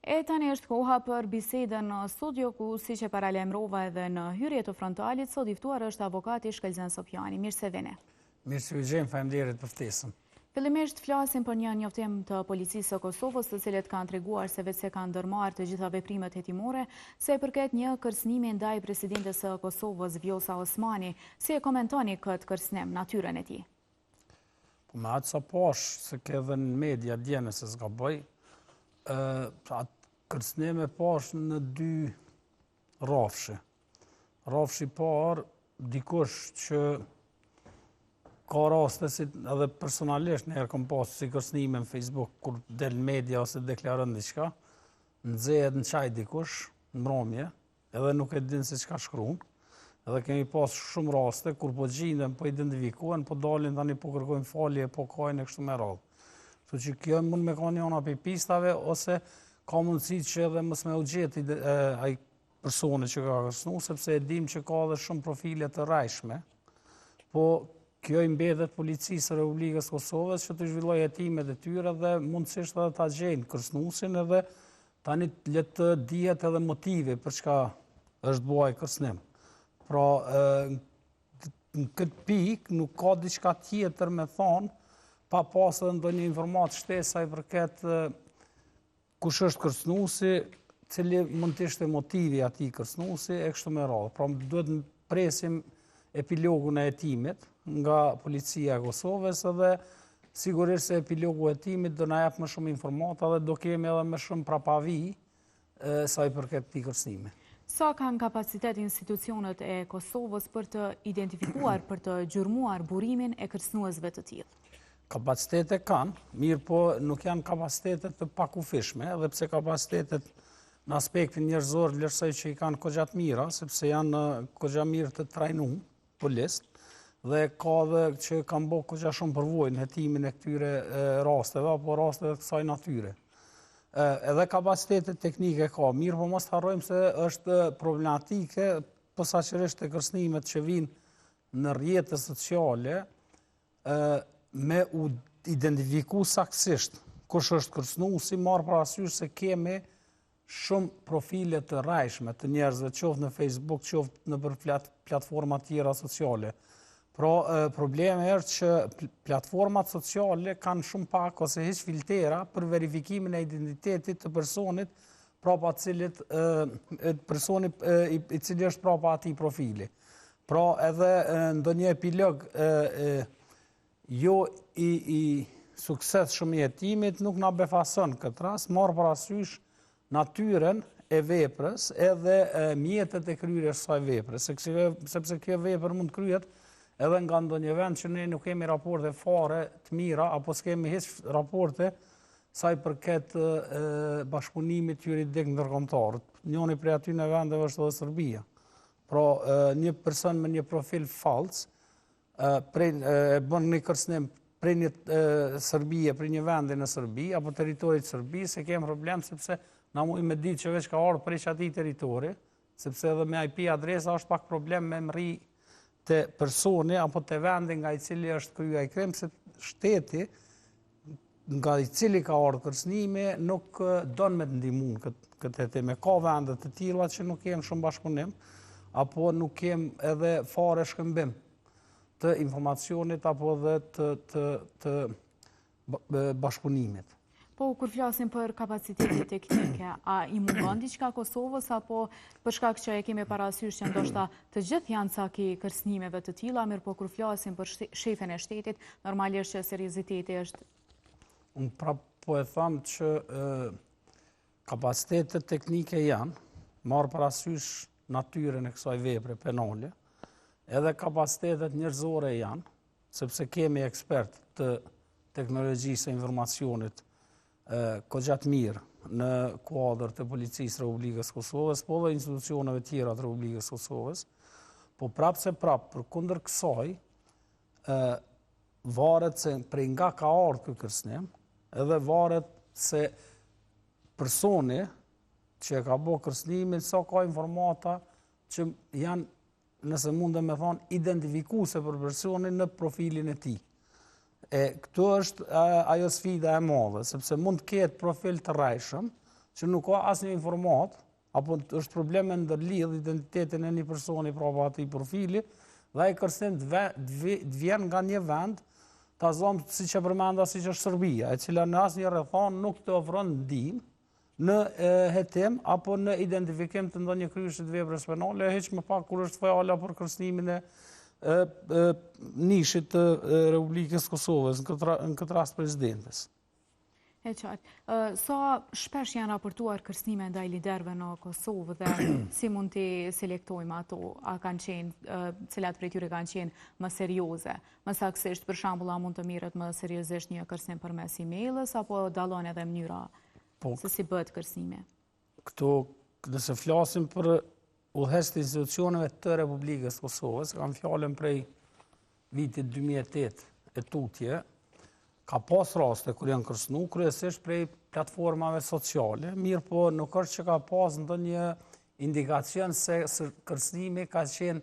E tani është koha për bisedën në studio ku, siç e paralajmërova edhe në hyrje të frontalit, sot i ftuar është avokati Shkelzen Sopjani. Mirë se vini. Mirë se u gjem, faleminderit për ftesën. Fillimisht flasim për një njoftim të policisë së Kosovës, të cilët kanë treguar se vetë se kanë ndërmarrë të gjitha veprimet hetimore, se i përket një kërcënimi ndaj presidentes së Kosovës Vjosa Osmani. Si e komentoni këtë kërcënim, natyrën e tij? Po me atë sa pash, se ke edhe në media djene se s'ka bëj, atë kërcënim e pash në dy rafshe. Rafshi parë, dikush që ka raste si edhe personalisht në herë kom pasur si kërcënime në Facebook, kur del media ose deklaron diçka, nxehet në çaj dikush, në mbrëmje, edhe nuk e din se çka shkruan. Edhe kemi pas shumë raste kur po gjindem, po identifikohen, po dalin tani po kërkojnë falje, po kajnë e kështu me radhë. Kështu që kjo mund me ka njëna për pistave, ose ka mundësi që edhe mos me u gjeti ai personi që ka kërcënuar, sepse e dim që ka edhe shumë profile të rrajshme. Po kjo i mbetet policisë së Republikës Kosovës që të zhvillojë hetimet e tyre dhe mundësisht edhe ta gjejnë kërcënuesin, edhe tani le të dihet edhe motivi për çka është bëj kërcënim. Pra, në këtë pikë nuk ka diçka tjetër me thonë, pa pas edhe ndonjë informatë shtesa i përket kush është kërcënuesi, cili mund të ishte motivi atij kërcënuesi e kështu me radhë. Pra, duhet të presim epilogun e hetimit nga policia e Kosovës, edhe sigurisht se epilogu e hetimit do na jap më shumë informata dhe do kemi edhe më shumë prapavi sa i përket këtij kërcënimi. Sa kanë kapacitet institucionet e Kosovës për të identifikuar, për të gjurmuar burimin e kërcënuesve të tillë? Kapacitete kanë, mirë po nuk janë kapacitetet të pakufishme, edhe pse kapacitetet në aspektin njerëzor vlerësoj që i kanë kogja të mira, sepse janë kogja mirë të trajnuar policë, dhe ka dhe që kanë bërë kogja shumë përvojë në hetimin e këtyre rasteve, apo rasteve të kësaj natyre. Edhe kapacitetet teknike ka, mirë po mos të harrojmë se është problematike posaçërisht e kërcënimet që vinë në rrjetet sociale, me u identifiku saktësisht kush është kërcënuesi, marr parasysh se kemi shumë profile të rrajshme të njerëzve, qoftë në Facebook, qoftë në platforma tjera sociale. Pra, problemi është që platformat sociale kanë shumë pak ose hiç filtera për verifikimin e identitetit të personit prapa cilit personi i cili është prapa atij profili. Pra, edhe ndonjë epilog jo i suksesshëm i hetimit nuk na befason këtë rast, marr parasysh natyrën e veprës edhe mjetet e kryerjes së saj vepre, sepse kjo vepër mund kryhet edhe nga ndonjë vend që ne nuk kemi raporte fare të mira, apo s'kemi hiç raporte sa i përket bashkëpunimit juridik ndërkombëtar. Njëri prej aty në vendeve është edhe Serbia. Pra, një person me një profil fals bën një kërcënim prej një Serbie, prej një vendi në Serbi, apo territorit të Serbisë, se kemi problem sepse na mujë me ditë që veç ka ardhur prej atij territori, sepse edhe me IP adresa është pak problem me mri të personi apo të vendi nga i cili është kryer ai krim, se shteti nga i cili ka ardhur kërcënimi nuk don me të ndihmuar këtë hetim. Ka vende të tilla që nuk kemë shumë bashkëpunim, apo nuk kemë edhe fare shkëmbim të informacionit apo dhe të bashkëpunimit. Po, kur flasim për kapacitetet teknike, a i mungon diçka Kosovës, apo për shkak që e kemi parasysh që ndoshta të gjithë janë caki kërcënimeve të tilla, mirë po kur flasim për shefin e shtetit, normalisht që serioziteti është. Unë prap po e them që kapacitetet teknike janë, marr parasysh natyrën e kësaj vepre penale, edhe kapacitetet njerëzore janë, sepse kemi ekspert të teknologjisë e informacionit kogja të mirë në kuadër të policisë Republikës Kosovës, po dhe institucioneve tjera të Republikës Kosovës, po prapë për kundër kësaj, varet se prej nga ka ardhur ky kërcënim, edhe varet se personi që ka bërë kërcënimin, sa ka informata që janë, nëse mundem me thonë, identifikuese për personin në profilin e tij. Këtu është ajo sfida e madhe, sepse mund të ketë profil të rrajshëm, që nuk ka asnjë informat, apo është probleme ndërlidh identitetin e një personi prapa atij profili, dhe ai kërcënim të vjen nga një vend, ta zonë siç e përmenda siç është Serbia, e cila në asnjë rrethon nuk të ofron ndihmë në hetim apo në identifikim të ndonjë kryeshit të veprës penale, hiç më pak kur është fjala për kërcënimin e nishit të Republikës Kosovës, në këtë rast presidentes. E qartë. Sa shpesh janë raportuar kërcënime ndaj liderëve në Kosovë dhe si mund t'i selektojmë ato? A kanë qenë, cilat prej tyre kanë qenë më serioze? Më saktësisht, për shembull, a mund të mirët më seriozisht një kërcënim përmes emailës apo dallon edhe mënyra se si bëhet kërcënimi? Këto, nëse flasim për udhëheqësit e institucioneve të Republikës Kosovës, kam fjalën prej vitit 2008 e tutje, ka pas raste kur janë kërcënu, kryesisht prej platformave sociale, mirë po nuk është që ka pas ndonjë indikacion se kërcënimi ka qenë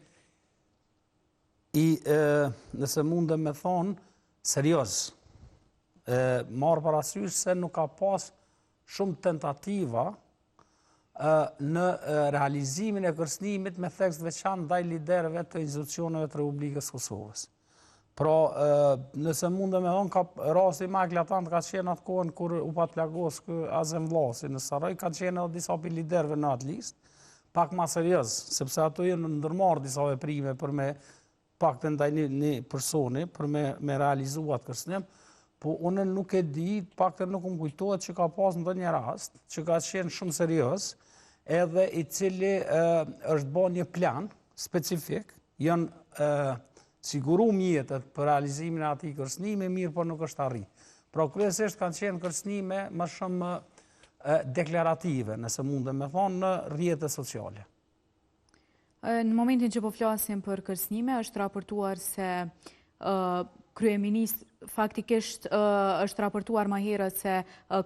nëse mundem me thonë, serioz. Marë parasysh se nuk ka pas shumë tentativa në realizimin e kërcënimit me theks veçantë ndaj liderëve të institucioneve të Republikës Kosovës. Pra, nëse mundem me thonë, ka rasti më eklatant ka qenë atë kohën kur u pat plagos Azem Vllasi në Saraj, ka qenë edhe disa pi liderëve në atë listë, pak më serioz, sepse ato janë ndërmarrë disa veprime për me pak të ndaj një personi, për me realizuar kërcënim, po unë nuk e di, pak të nuk më kujtohet që ka pas ndonjë rast, që ka qenë shumë serioz, edhe i cili është bërë një plan specifik, janë siguru mjetët për realizimin e atij kërcënimi, mirë por nuk është arrit. Pra kryesisht kanë qenë kërcënime më shumë deklarative, nëse mundem me thonë, në rrjetet sociale. Në momentin që po flasim për kërcënime, është raportuar se kryeministri, faktikisht është raportuar më herët se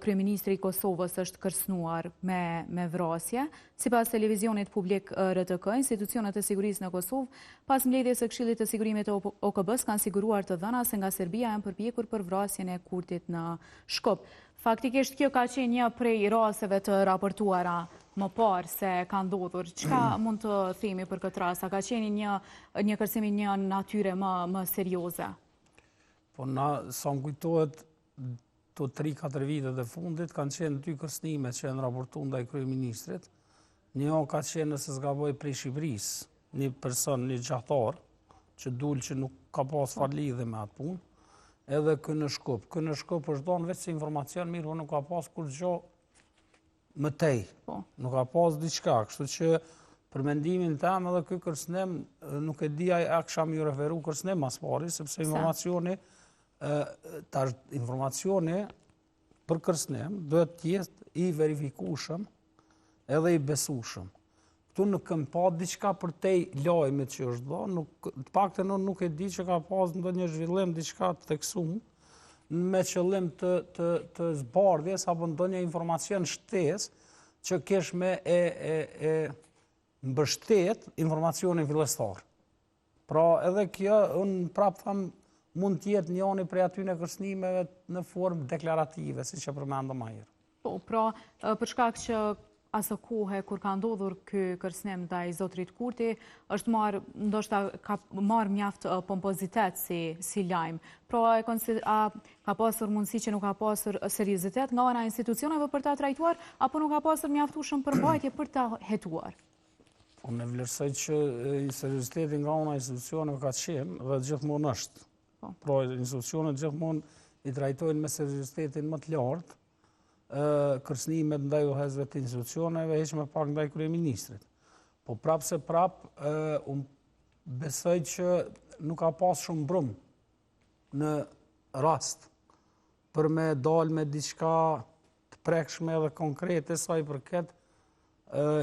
kryeministri i Kosovës është kërcënuar me vrasje. Sipas televizionit publik RTK, institucionet e sigurisë në Kosovë, pas mbledhjes së Këshillit të Sigurimit të OKB-s kanë siguruar të dhëna se nga Serbia janë përpjekur për vrasjen e Kurtit në Shkup. Faktikisht kjo ka qenë një prej rasteve të raportuara më parë se ka ndodhur. Çka mund të themi për këtë rast? A ka qenë një kërcënim një natyre më serioze? Po sa më kujtohet, të 3-4 vitet e fundit kanë qenë 2 kërcënime që janë raportuar ndaj kryeministrit. Një ka qenë, nëse s'gaboj, prej Shqipërisë, një person, një gjatar, që dul që nuk ka pas fare lidhje me atë punë, edhe kë në Shkup. Kë në Shkup është dhënë vetë si informacion, mirë, po nuk ka pas kurrë më tej. Nuk ka pas diçka, kështu që për mendimin tim edhe ky kërcënim nuk e di a kisha më referu kërcënim mas pari, sepse informacioni për kërcënim duhet të jetë i verifikueshëm edhe i besueshëm. Këtu nuk kam pa diçka për te lajmit që është dhënë, të paktën unë nuk e di që ka pas ndonjë zhvillim diçka të theksuar me qëllim të zbardhjes apo ndonjë informacion shtesë që kesh me mbështet informacionin fillestar. Pra edhe kjo, unë prapë tham, mund t'jetë njëri prej atyre kërcënimeve në formë deklarative, siç e përmendëm më herë. Po, pra, për shkak që asë kohë kur ka ndodhur ky kërcënim ndaj zotrit Kurti, është ndoshta ka marrë mjaft pompozitet si lajm. Pra, ka pasur mundësi që nuk ka pasur seriozitet nga ana e institucioneve për ta trajtuar, apo nuk ka pasur mjaftueshëm përmbajtje për ta hetuar? Unë e vlerësoj që serioziteti nga ana e institucioneve ka qenë dhe gjithmonë është. Pra, institucionet gjithmonë i trajtojnë me seriozitetin më të lartë kërcënimet ndaj udhëheqësve të institucioneve, hiç më pak ndaj kryeministrit. Po prapë se prapë, unë besoj që nuk ka pas shumë brum në rast për me dalë me diçka të prekshme dhe konkrete sa i përket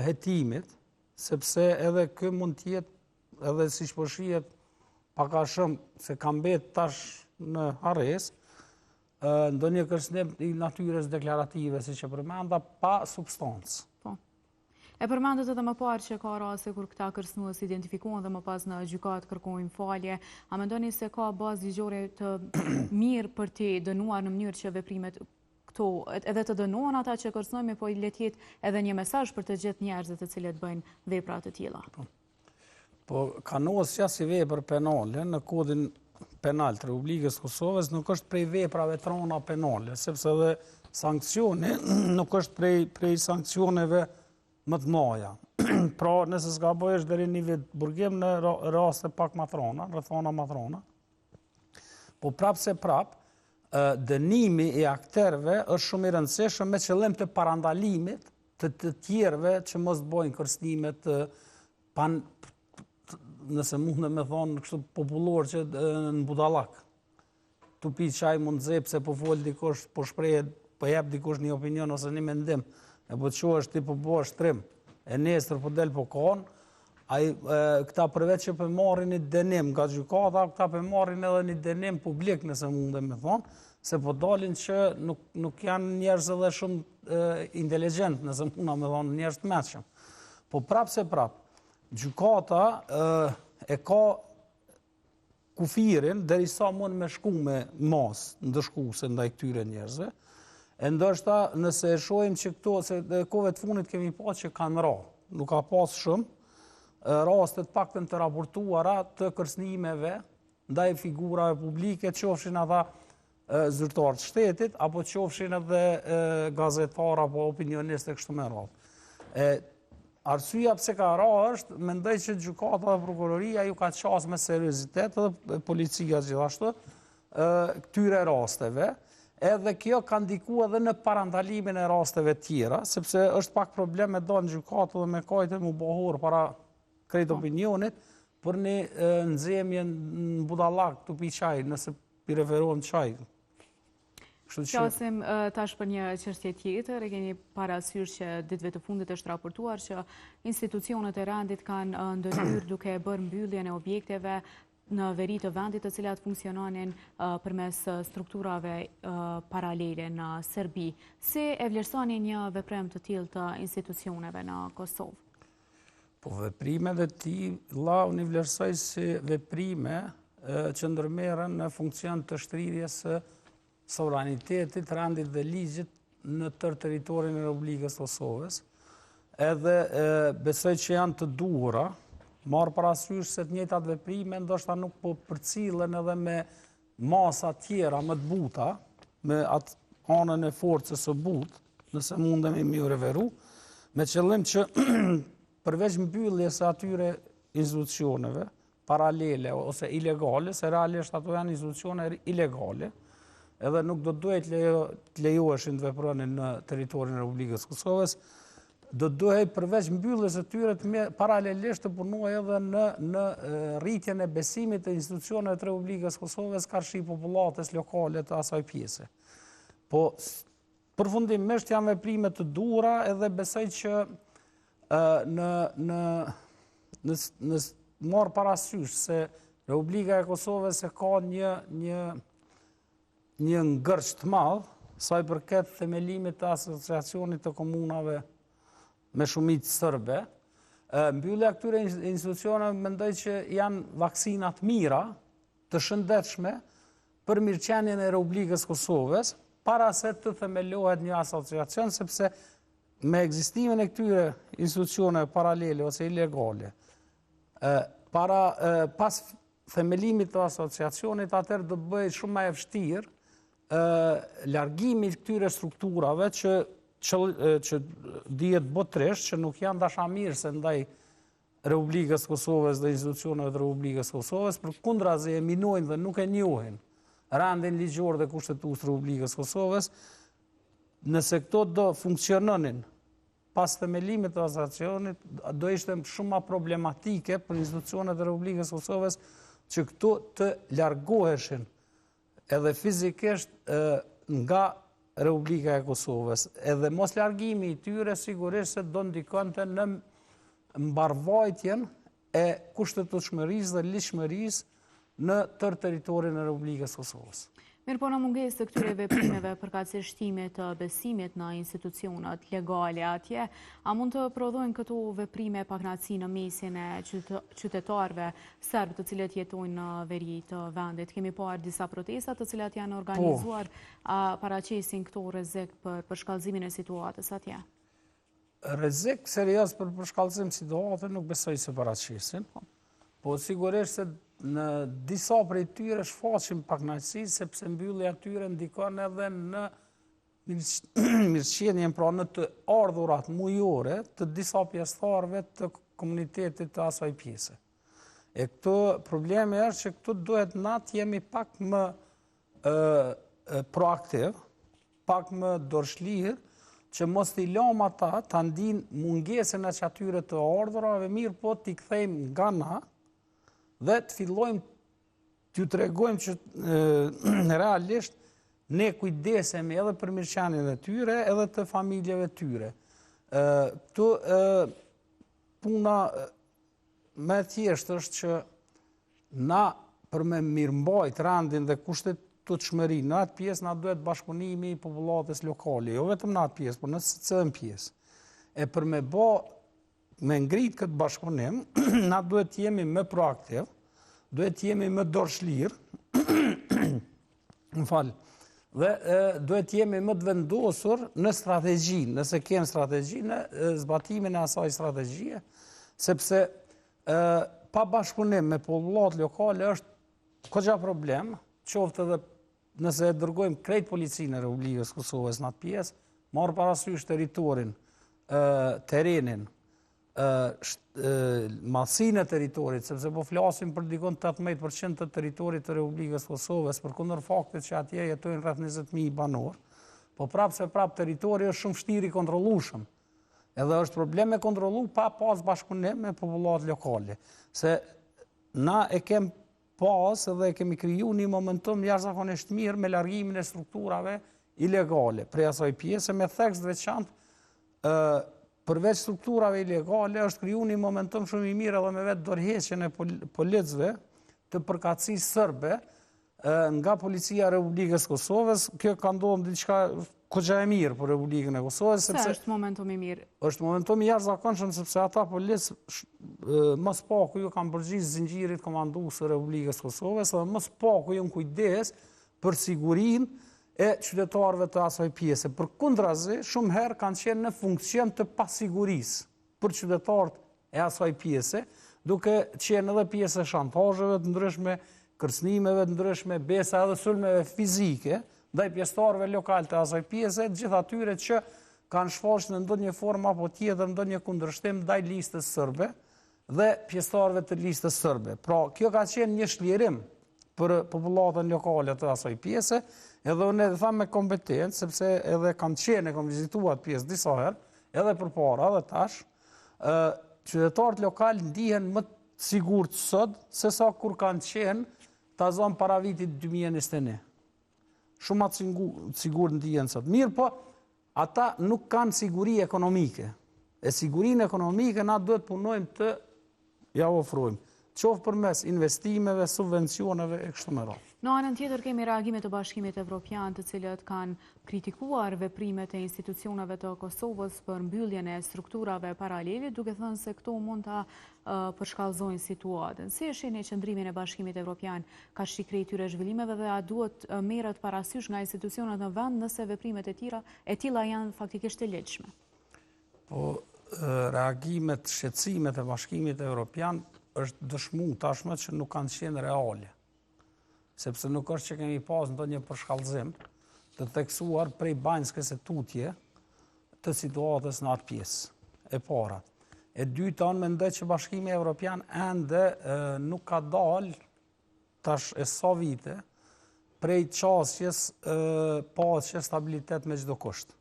hetimit, sepse edhe kë mund t'jetë, edhe siç po shihet pak a shumë se ka mbet tash në harres, ndonjë kërcënim i natyrës deklarative, siç e përmenda, pa substancë. Po. E përmendët edhe më parë që ka raste kur këta kërcënues identifikohen dhe më pas në gjykatë kërkojnë falje. A mendoni se ka bazë ligjore të mirë për t'i dënuar në mënyrë që veprimet këto edhe të dënohen ata që kërcënojnë, po i letjet edhe një mesazh për të gjithë njerëzit të cilët bëjnë vepra të tilla. Po kanosja si vepër penale në kodin penal të Republikës Kosovës nuk është prej veprave trona penale, sepse dhe sankcioni nuk është prej sankcioneve më të mëdha. Pra, nëse s'ka bëhesh deri një vit burgim në raste pak më trona, rrethona më trona. Po dënimi i akterëve është shumë i rëndësishëm me qëllim të parandalimit të tjerëve që mos bëjnë kërcënimet nëse mundem me thonë kështu popullor që në budallak. Tu pi çaj mund zep se po fol dikush, po shprehet, po jep dikush një opinion ose një mendim. E po çohesh ti po bësh trim. E nesër po del po kon, këta përveç që për marrin një dënim nga gjykata, këta për marrin edhe një dënim publik, nëse mundem me thonë, se po dalin që nuk janë njerëz edhe shumë inteligjent, nëse mundem me thonë njerëz të mëshëm. Po gjykata e ka kufirin derisa mund me shku me mas ndëshkuese ndaj këtyre njerëzve. E ndoshta nëse e shohim që këto, se kohëve të fundit kemi pa që kanë ra, nuk ka pas shumë rastet paktën të raportuara të kërcënimeve ndaj figurave publike, qofshin ata zyrtarë të shtetit, apo qofshin edhe gazetar apo opinionistë kështu me radhë. Arsyeja pse ka ra është, mendoj që gjykata dhe prokuroria ju ka qasë me seriozitet dhe policia gjithashtu këtyre rasteve, edhe kjo ka ndikuar edhe në parandalimin e rasteve tjera, sepse është pak problem me dalë në gjykatë dhe me kajtë mu bohor para krejt opinionit, për një nxemje në budallak të pi qaj, nëse pi referohem qaj. Qasim tash për një çështje tjetër, e keni parasysh që ditëve të fundit është raportuar që institucionet e rendit kanë ndërhyrë duke bërë mbylljen e objekteve në veri të vendit të cilat funksiononin përmes strukturave paralele në Serbi. Si e vlerësoni një veprem të tillë të institucioneve në Kosovë? Po veprimet e tilla unë i vlerësoj si veprime që ndërmerren në funksion të shtrirjes së sovranitetit, rendit dhe ligjit në tërë territorin e Republikës Kosovës. Edhe besoj që janë të duhura, marrë parasysh se të njëjtat veprime ndoshta nuk po përcillen edhe me masa tjera më të buta, me atë anën e forcës së butë, nëse mundemi mi u referu, me qëllim që përveç mbylljes së atyre institucioneve paralele ose ilegale, se realisht ato janë institucione ilegale, edhe nuk do duhet të lejoheshin të vepronin në territorin e Republikës Kosovës, do duhet përveç mbylljes së tyre paralelisht të punojë edhe në rritjen e besimit të institucioneve të Republikës Kosovës karshi popullatës lokale të asaj pjese. Po përfundimisht janë veprime të duhura edhe besoj që në marr parasysh se Republika e Kosovës e ka një ngërç të madh sa i përket themelimit të asociacionit të komunave me shumicë serbe. Mbyllja këtyre institucioneve mendoj që janë vaksinat mira, të shëndetshme për mirëqenien e Republikës Kosovës, para se të themelohet një asociacion, sepse me ekzistimin e këtyre institucioneve paralele ose ilegale, pas themelimit të asociacionit, atëherë do bëhet shumë më e vështirë largimi këtyre strukturave që dihet botërisht që nuk janë dashamirëse ndaj Republikës Kosovës dhe institucioneve të Republikës Kosovës, përkundrazi e minojnë dhe nuk e njohin rendin ligjor dhe kushtetues të Republikës Kosovës. Nëse këto do funksiononin pas themelimit të asociacionit, do ishte shumë më problematike për institucionet e Republikës Kosovës që këto të largoheshin edhe fizikisht nga Republika e Kosovës. Edhe mos largimi i tyre sigurisht se do ndikonte në mbarvajtjen e kushtetutshmërisë dhe ligjshmërisë në tërë territorin e Republikës Kosovës. Mirë po në mungesë të këtyre veprimeve përkatësisht shtimit të besimit në institucionet legale atje, a mund të prodhojnë këto veprime pakënaqësi në mesin e qytetarëve serb të cilët jetojnë në veri të vendit? Kemi parë disa protesta të cilat janë organizuar, paraqesin këto rrezik për përshkallëzimin e situatës atje? Rrezik serioz për përshkallëzim situatës nuk besoj se paraqesin, po sigurisht se në disa prej tyre shfaqim pakënaqësi sepse mbyllja e tyre ndikon edhe në mirëqenien, pra në të ardhurat mujore të disa pjesëtarëve të komunitetit të asaj pjese. E këto problemi është që këtu duhet natë jemi pak më proaktiv, pak më dorëshlirë, që mos t'i lëmë ata ta ndinë mungesën e atyre të ardhurave, mirë po t'i kthejmë nga na dhe të fillojmë t'ju tregojmë që realisht ne kujdesemi edhe për mirëqenien e tyre, edhe të familjeve tyre. Këtu puna më e thjeshtë është që na për me mirëmbajt rendin dhe kushtetutshmërinë, në atë pjesë na duhet bashkëpunimi i popullatës lokale, jo vetëm në atë pjesë, por në secilën pjesë. E për me ngrit këtë bashkëpunim, na duhet jemi më proaktiv, duhet jemi më dorëshlirë, dhe duhet jemi më të vendosur në strategji, nëse kemë strategji, në zbatimin e asaj strategjie, sepse pa bashkëpunim me popullat lokale është kogja problem, qoftë edhe nëse dërgojmë krejt policinë e Republikës Kosovës në atë pjesë, marrë parasysh territorin, terenin, masinë e teritorit, sepse po flasim për dikon 18% të teritorit të Republikës Kosovës, për kundër faktit që atje jetojnë rreth 20.000 banor, po prapë territori është shumë vështirë i kontrollueshëm. Edhe është problem me kontrollu pa pas bashkëpunim me popullat lokale. Se na e kem pas edhe kemi kriju një momentum jashtëzakonisht mirë me largimin e strukturave ilegale. Prej asaj pjese me theks veçantë përveç strukturave ilegale, është kriju një momentum shumë i mirë edhe me vetë dorëheqjen e policëve të përkatësisë serbe nga policia e Republikës Kosovës. Kjo ka ndodhur diçka kogja e mirë për Republikën e Kosovës. Se është momentum i mirë? Është momentum i jashtëzakonshëm sepse ata policë mos paku ju kanë përgjigjë zinxhirit komandues të Republikës Kosovës dhe mos paku ju në kujdes për sigurinë e qytetarëve të asaj pjese. Përkundrazi, shumë herë kanë qenë në funksion të pasigurisë për qytetarët e asaj pjese, duke qenë edhe pjesë e shantazheve të ndryshme, kërcënimeve të ndryshme, besa edhe sulmeve fizike, ndaj pjesëtarëve lokal të asaj pjese, gjithë atyre që kanë shfaqur në ndonjë formë apo tjetër ndonjë kundërshtim ndaj listës serbe dhe pjesëtarëve të listës serbe. Pra, kjo ka qenë një shlirim për popullatën lokale të asaj pjese, edhe unë edhe thamë me kompetencë, sepse edhe kam vizituar pjesë disa herë, edhe përpara edhe tash, qytetarët lokal ndihen më të sigurt sot se sa kur kanë qenë ta zonë para vitit 2021. Shumë atë sigurt ndihen sot. Mirë po, ata nuk kanë siguri ekonomike. E sigurinë ekonomike na duhet punojmë të ja ofrojmë. Qoftë përmes investimeve, subvencioneve e kështu me radhë. Në anën tjetër kemi reagimet të Bashkimit Evropian të cilët kanë kritikuar veprimet e institucioneve të Kosovës për mbylljen e strukturave paralele, duke thënë se këto mund ta përshkallëzojnë situatën. Si e shihni qëndrimin e Bashkimit Evropian ka shikrej këtyre zhvillimeve dhe a duhet merret parasysh nga institucionet në vend nëse veprimet e tilla janë faktikisht të lehtëshme? Po reagimet, shqetësimet e Bashkimit Evropian është dëshmu tashmë që nuk kanë qenë reale. Sepse nuk është që kemi pas ndonjë përshkallëzim të theksuar prej banjskës e tutje të situatës në atë pjesë, e para. E dyta, unë mendoj që Bashkimi Evropian ende nuk ka dalë tash e sa vite prej qasjes paqe stabilitet me çdo kusht.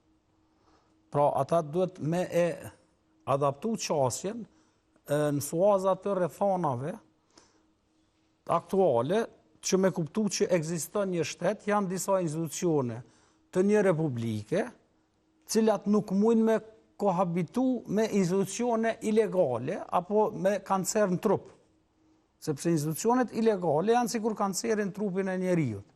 Pra, ata duhet me e adaptu qasjen në suazat të rrethonave aktuale që me kuptu që ekziston një shtet, janë disa institucione të një republike, cilat nuk mujnë me kohabitu me institucione ilegale apo me kancer në trup. Sepse institucionet ilegale janë sikur kanceri në trupin e njeriut.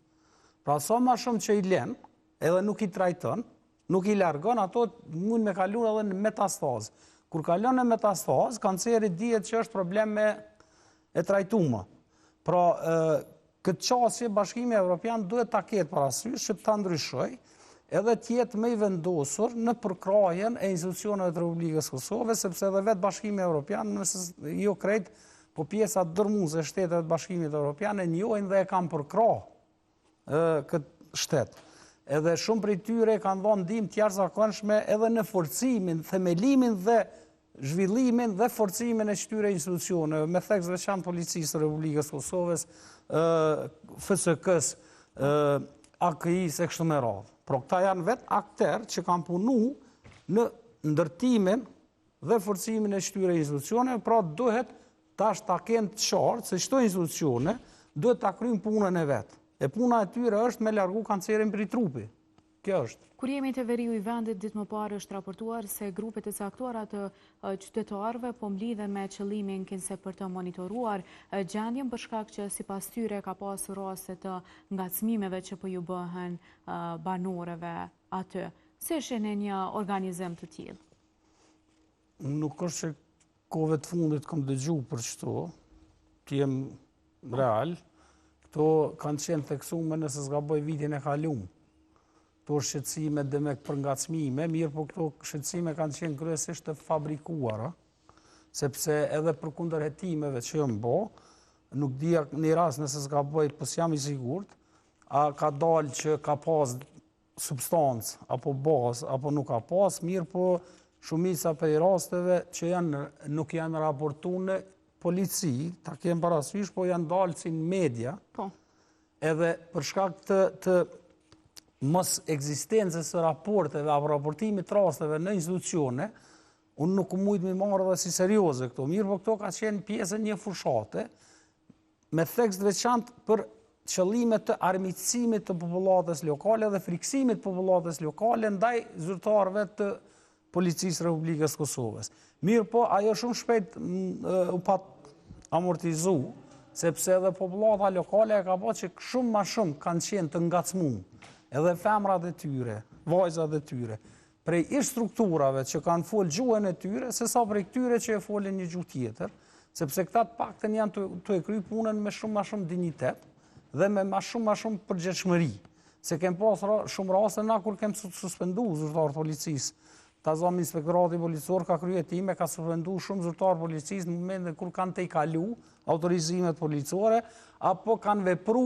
Pra sa ma shumë që i len, edhe nuk i trajton, nuk i largon, ato mund me kalun edhe në metastazë. Kur kalon në metastazë, kanceri dihet që është problem me e trajtuar. Pra, këtë qasje Bashkimi Evropian duhet ta ketë parasysh që ta ndryshoj, edhe tjetë me i vendosur në përkrajen e institucioneve të Republikës Kosovës, sepse edhe vetë Bashkimi Evropian, nëse jo krejt, po pjesa dërmuese e shtetet Bashkimit Evropian e njohin dhe e kanë përkrah këtë shtet. Edhe shumë prej tyre kanë dhënë ndihmë të jashtëzakonshme edhe në forcimin, themelimin dhe zhvillimin dhe forcimin e këtyre institucioneve, me theks veçantë Policisë së Republikës Kosovës, FSK-s, AKI-s e kështu me radhë. Pro këta janë vetë akter që kanë punu në ndërtimin dhe forcimin e këtyre institucioneve, pra duhet tash ta kenë të qartë se çdo institucione duhet ta kryejnë punën e vet. E puna e tyre është me largu kancerin prej trupi. Kjo është. Kur jemi te veriu i vendit, ditë më parë është raportuar se grupet e caktuara të qytetarëve po mblidhen me qëllimin kinse për të monitoruar gjendjen për shkak që sipas tyre ka pasur raste të ngacmimeve që po ju bëhen banorëve aty. Si shihni një organizim të tillë? Nuk është që kohëve të fundit kam dëgjuar për çto, të jem real, këto kanë qenë theksuar nëse zgaboj vitin e kaluar. Këto shqetësime dhe me përngacmime, mirë po këto shqetësime kanë qenë kryesisht të fabrikuara, sepse edhe për kundërhetimeve që jënë bo, nuk dhja një rast nëse s'ka bëj, po s'jam i sigurt, a ka dalë që ka pas substancë, apo bazë, apo nuk ka pas, mirë po shumica për i rasteve që nuk janë raportu në polici, ta kemë parasysh, po janë dalë si në media, edhe për shkak të mos ekzistencës së raporteve apo raportimit rasteve në institucione, unë nuk mujtë me marrë dhe si serioze këto. Mirë, po këto ka qenë pjesë një fushate, me theks të veçantë për qëllime të armiqësimit të popullatës lokale dhe friksimit popullatës lokale ndaj zyrtarëve të Policisë Republikës Kosovës. Mirë, po ajo shumë shpejt u pat amortizu, sepse edhe popullata lokale e ka po që shumë ma shumë kanë qenë të ngacmuar. Edhe femrat e tyre, vajzat e tyre, prej ish strukturave që kanë folë gjuhën e tyre, se sa prej këtyre që e folën një gjuhë tjetër, sepse këta të pakten janë të e kry punën me shumë ma shumë dignitet dhe me ma shumë përgjegjshmëri. Se kem pas shumë raste na kur kem suspendu zyrtarë policisë. Ta zonë inspektorati policor ka krye time, ka suspendu shumë zyrtarë policisë në momentin kur kanë të i kalu autorizimet policore, apo kanë vepru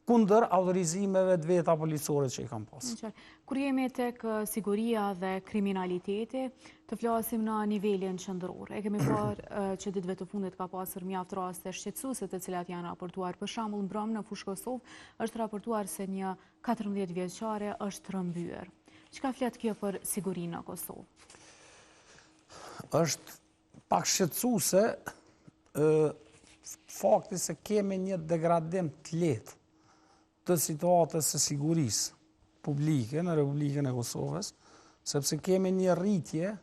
kundër autorizimeve të veta policore që i kam pasë. Kur jemi tek siguria dhe kriminaliteti, të flasim në nivelin qendror. E kemi parë që ditëve të fundit ka pasur mjaft raste shqetësuese të cilat janë raportuar. Për shembull, në Brom në Fushë Kosovë është raportuar se një 14 vjeçare është rrëmbyer. Çka flet kjo për sigurinë në Kosovë? Është pak shqetësuese fakti se kemi një degradim të lehtë të situatës së sigurisë publike në Republikën e Kosovës, sepse kemi një rritje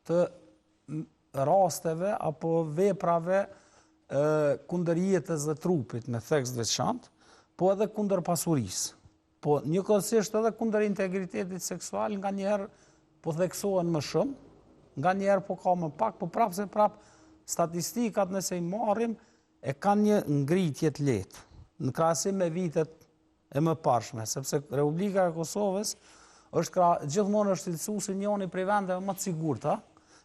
të rasteve apo veprave kundër jetës dhe trupit me theks të veçantë, po edhe kundër pasurisë. Po njëkohësisht edhe kundër integritetit seksual nga njerë po theksohen më shumë, nga njerë po ka më pak, po prapë se prapë statistikat nëse i marrim e kanë një ngritje të lehtë në krahasim me vitet e më parshme, sepse Republika e Kosovës gjithmonë është cilësuar si njëri prej vendeve më të sigurta,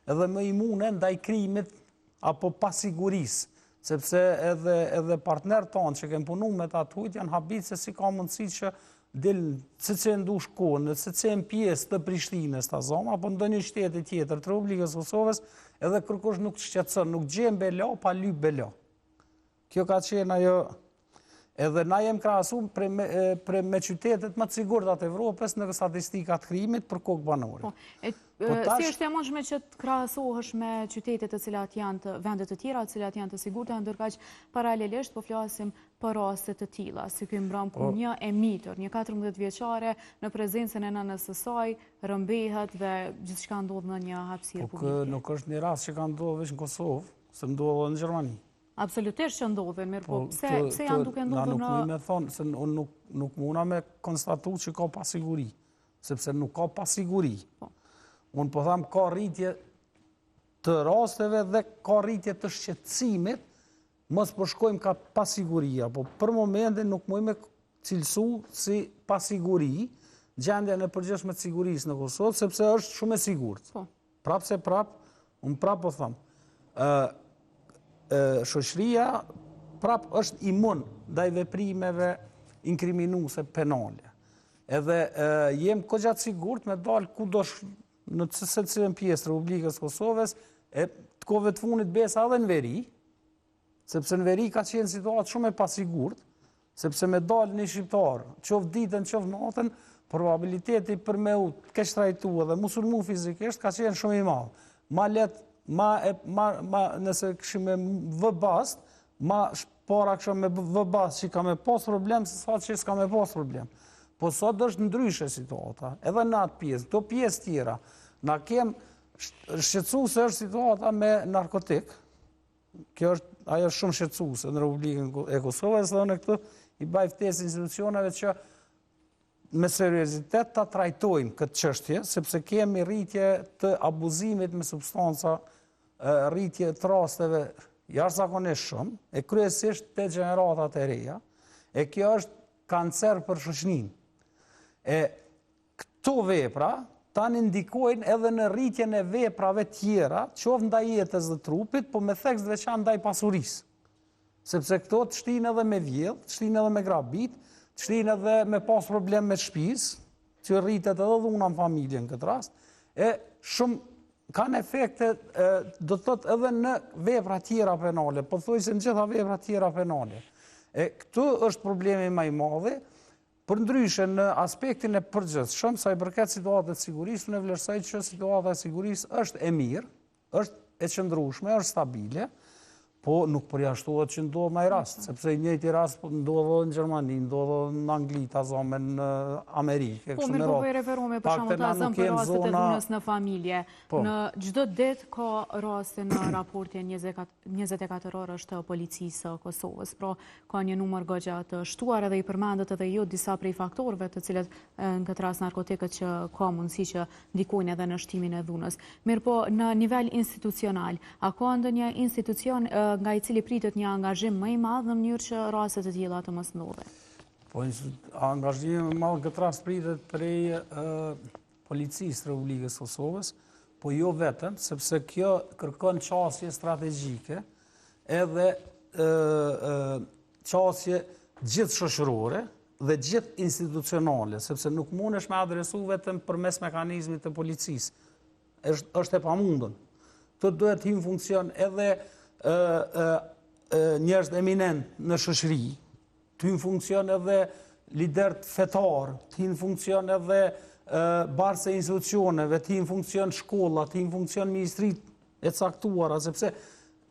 edhe më imune ndaj krimit apo pasigurisë, sepse edhe partnerët tonë që kemë punu me ta të hujt janë habit se si ka mundësi që dilnë se që ndush kohën, se që në pjesë të Prishtinës të zonë, apo ndonjë shteti tjetër të Republikës Kosovës, edhe kërkush nuk të shqetëson, nuk gjen belo, pa lyp belo. Kjo ka qenë ajo. Edhe na jem krahasu me qytetet më të sigurta të Evropës në statistikat krimit për kokë banore. Si është e mundshme që të krahasohesh me qytetet të cilat janë të vendet të tjera, të cilat janë të sigurta, ndërkaq paralelisht po flasim për raste të tilla, si ky Brom ku një emitor, një 14 vjeçare në prezencën e nënës së saj rrëmbehet dhe gjithçka ndodh në një hapësirë publike. Po nuk është një rast që ka ndodhur vetëm në Kosovë, se ndodh edhe në Gjermani. Absolutisht që ndodhen, mirë po, pse janë duke ndodhur në... Nuk mu me thonë, se nuk muna me konstatu që ka pasiguri, sepse nuk ka pasiguri. Unë po thamë ka rritje të rasteve dhe ka rritje të shqetësimit, mos po shkojmë ka pasiguria, po për momentin nuk mu me cilësu si pasiguri, gjendja në përgjithshme të sigurisë në Kosovë, sepse është shumë e sigurt. Prap se prap, unë prap po thamë, shoqëria prap është imun ndaj veprimeve inkriminuese penale. Edhe jem kogja të sigurt me dalë kudosh në secilën pjesë të Republikës Kosovës, e të kohëve të fundit besa edhe në veri, sepse në veri ka qenë situatë shumë e pasigurt, sepse me dalë një shqiptar, qoftë ditën, qoftë natën, probabiliteti për me u të keq trajtuar dhe musulmu fizikisht ka qenë shumë i madh. Ma letë nëse këshim me vëbast, ma para këshim me vëbast që ka me pas problem, se sa që s'ka me pas problem. Po sot është ndryshe situata, edhe në atë pjesë, to pjesë tjera. Na kem shqetësu se është situata me narkotik, kjo është, ajo është shumë shqetësu se në Republikën e Kosovës, dhe në këtë i baj ftesë institucionave që me seriozitet ta trajtojmë këtë çështje, sepse kemi rritje të abuzimit me substanca, rritje të rasteve jashtëzakonisht shumë, e kryesisht te gjeneratat e reja, e kjo është kancer për shoqërinë. E këto vepra tani ndikojnë edhe në rritjen e veprave tjera, qoftë ndaj jetës dhe trupit, po me theks veçantë ndaj pasurisë. Sepse këto të shtinë edhe me vjedh, të shtinë edhe me grabit, të shtinë edhe me pas problem me shtëpisë, që rritet edhe dhuna në familje në këtë rast, e shumë kanë efekte, do të thotë edhe në vepra tjera penale, po thuaj se në gjitha vepra tjera penale. E këtu është problemi më i madh, për ndryshe në aspektin e përgjithshëm, sa i përket situatës së sigurisë, unë vlerësoj që situata e sigurisë është e mirë, është e qëndrueshme, është stabile, po nuk përjashtohet që ndodhë më i rast, sepse i njëjti rast ndodhë në Gjermani, ndodhë në Angli, tazome në Amerikë. Po, mirë po për referume për shumë të azëm për rastet e dhunës në familje. Në gjdo det ka raste në raportje 24 orësh të policisë Kosovës, pra ka një numër goxha të shtuar edhe i përmendet edhe jo disa prej faktorëve të cilët në këtë rast narkotikët që ka mundësi që ndikojnë edhe në shtimin e dhunës. Mirë po, në nivel institucional, a ka ndonjë institucion nga i cili pritet një angazhim më i madh në mënyrë që rastet e tilla të mos ndodhen? Po, angazhimi më i madh këtë rast pritet prej policisë Republikës Kosovës, po jo vetëm, sepse kjo kërkon qasje strategjike edhe qasje gjithë shoqërore dhe gjithë institucionale, sepse nuk mundesh me adresu vetëm përmes mekanizmit të policisë. Është e pamundën. Të duhet të hyjnë funksion edhe njerëz eminent në shoqëri, të hyjnë funksion edhe lider fetar, të hyjnë funksion edhe barse institucioneve, të hyjnë funksion shkolla, të hyjnë funksion ministrit e caktuara, sepse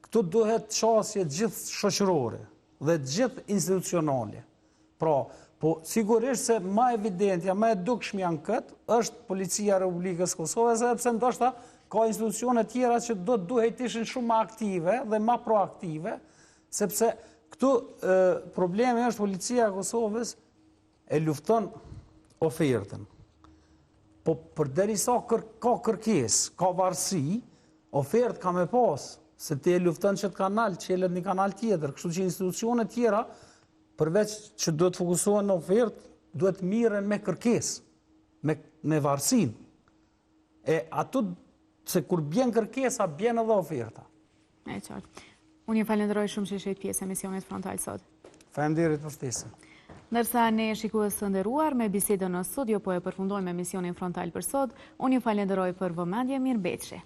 këtu duhet qasje gjithë shoqërore dhe gjithë institucionale. Pra, po sigurisht se ma evidentja, ma e dukshmja në këtë, është Policia e Republikës Kosovës, edhe pse ndoshta ka institucione tjera që duhet ishin shumë ma aktive dhe ma proaktive, sepse këtu problemi është Policia e Kosovës e lufton ofertën. Po përderisa ka kërkes, ka varësi, ofertë ka me pas, se te e lufton që të kanal, qelet një kanal tjetër, kështu që institucione tjera, përveç që duhet fokusohen në ofertë, duhet miren me kërkes, me varësin. E ato se kur bjen kërkesa, bjen edhe oferta. E qartë. Unë ju falenderoj shumë që ishit pjesë emisionit frontal sot. Faleminderit për ftesën. Ndërsa ne shikues të nderuar me bisedën në studio po e përfundojmë emisionin frontal për sot, unë ju falenderoj për vëmendje, mirëmbëjtje.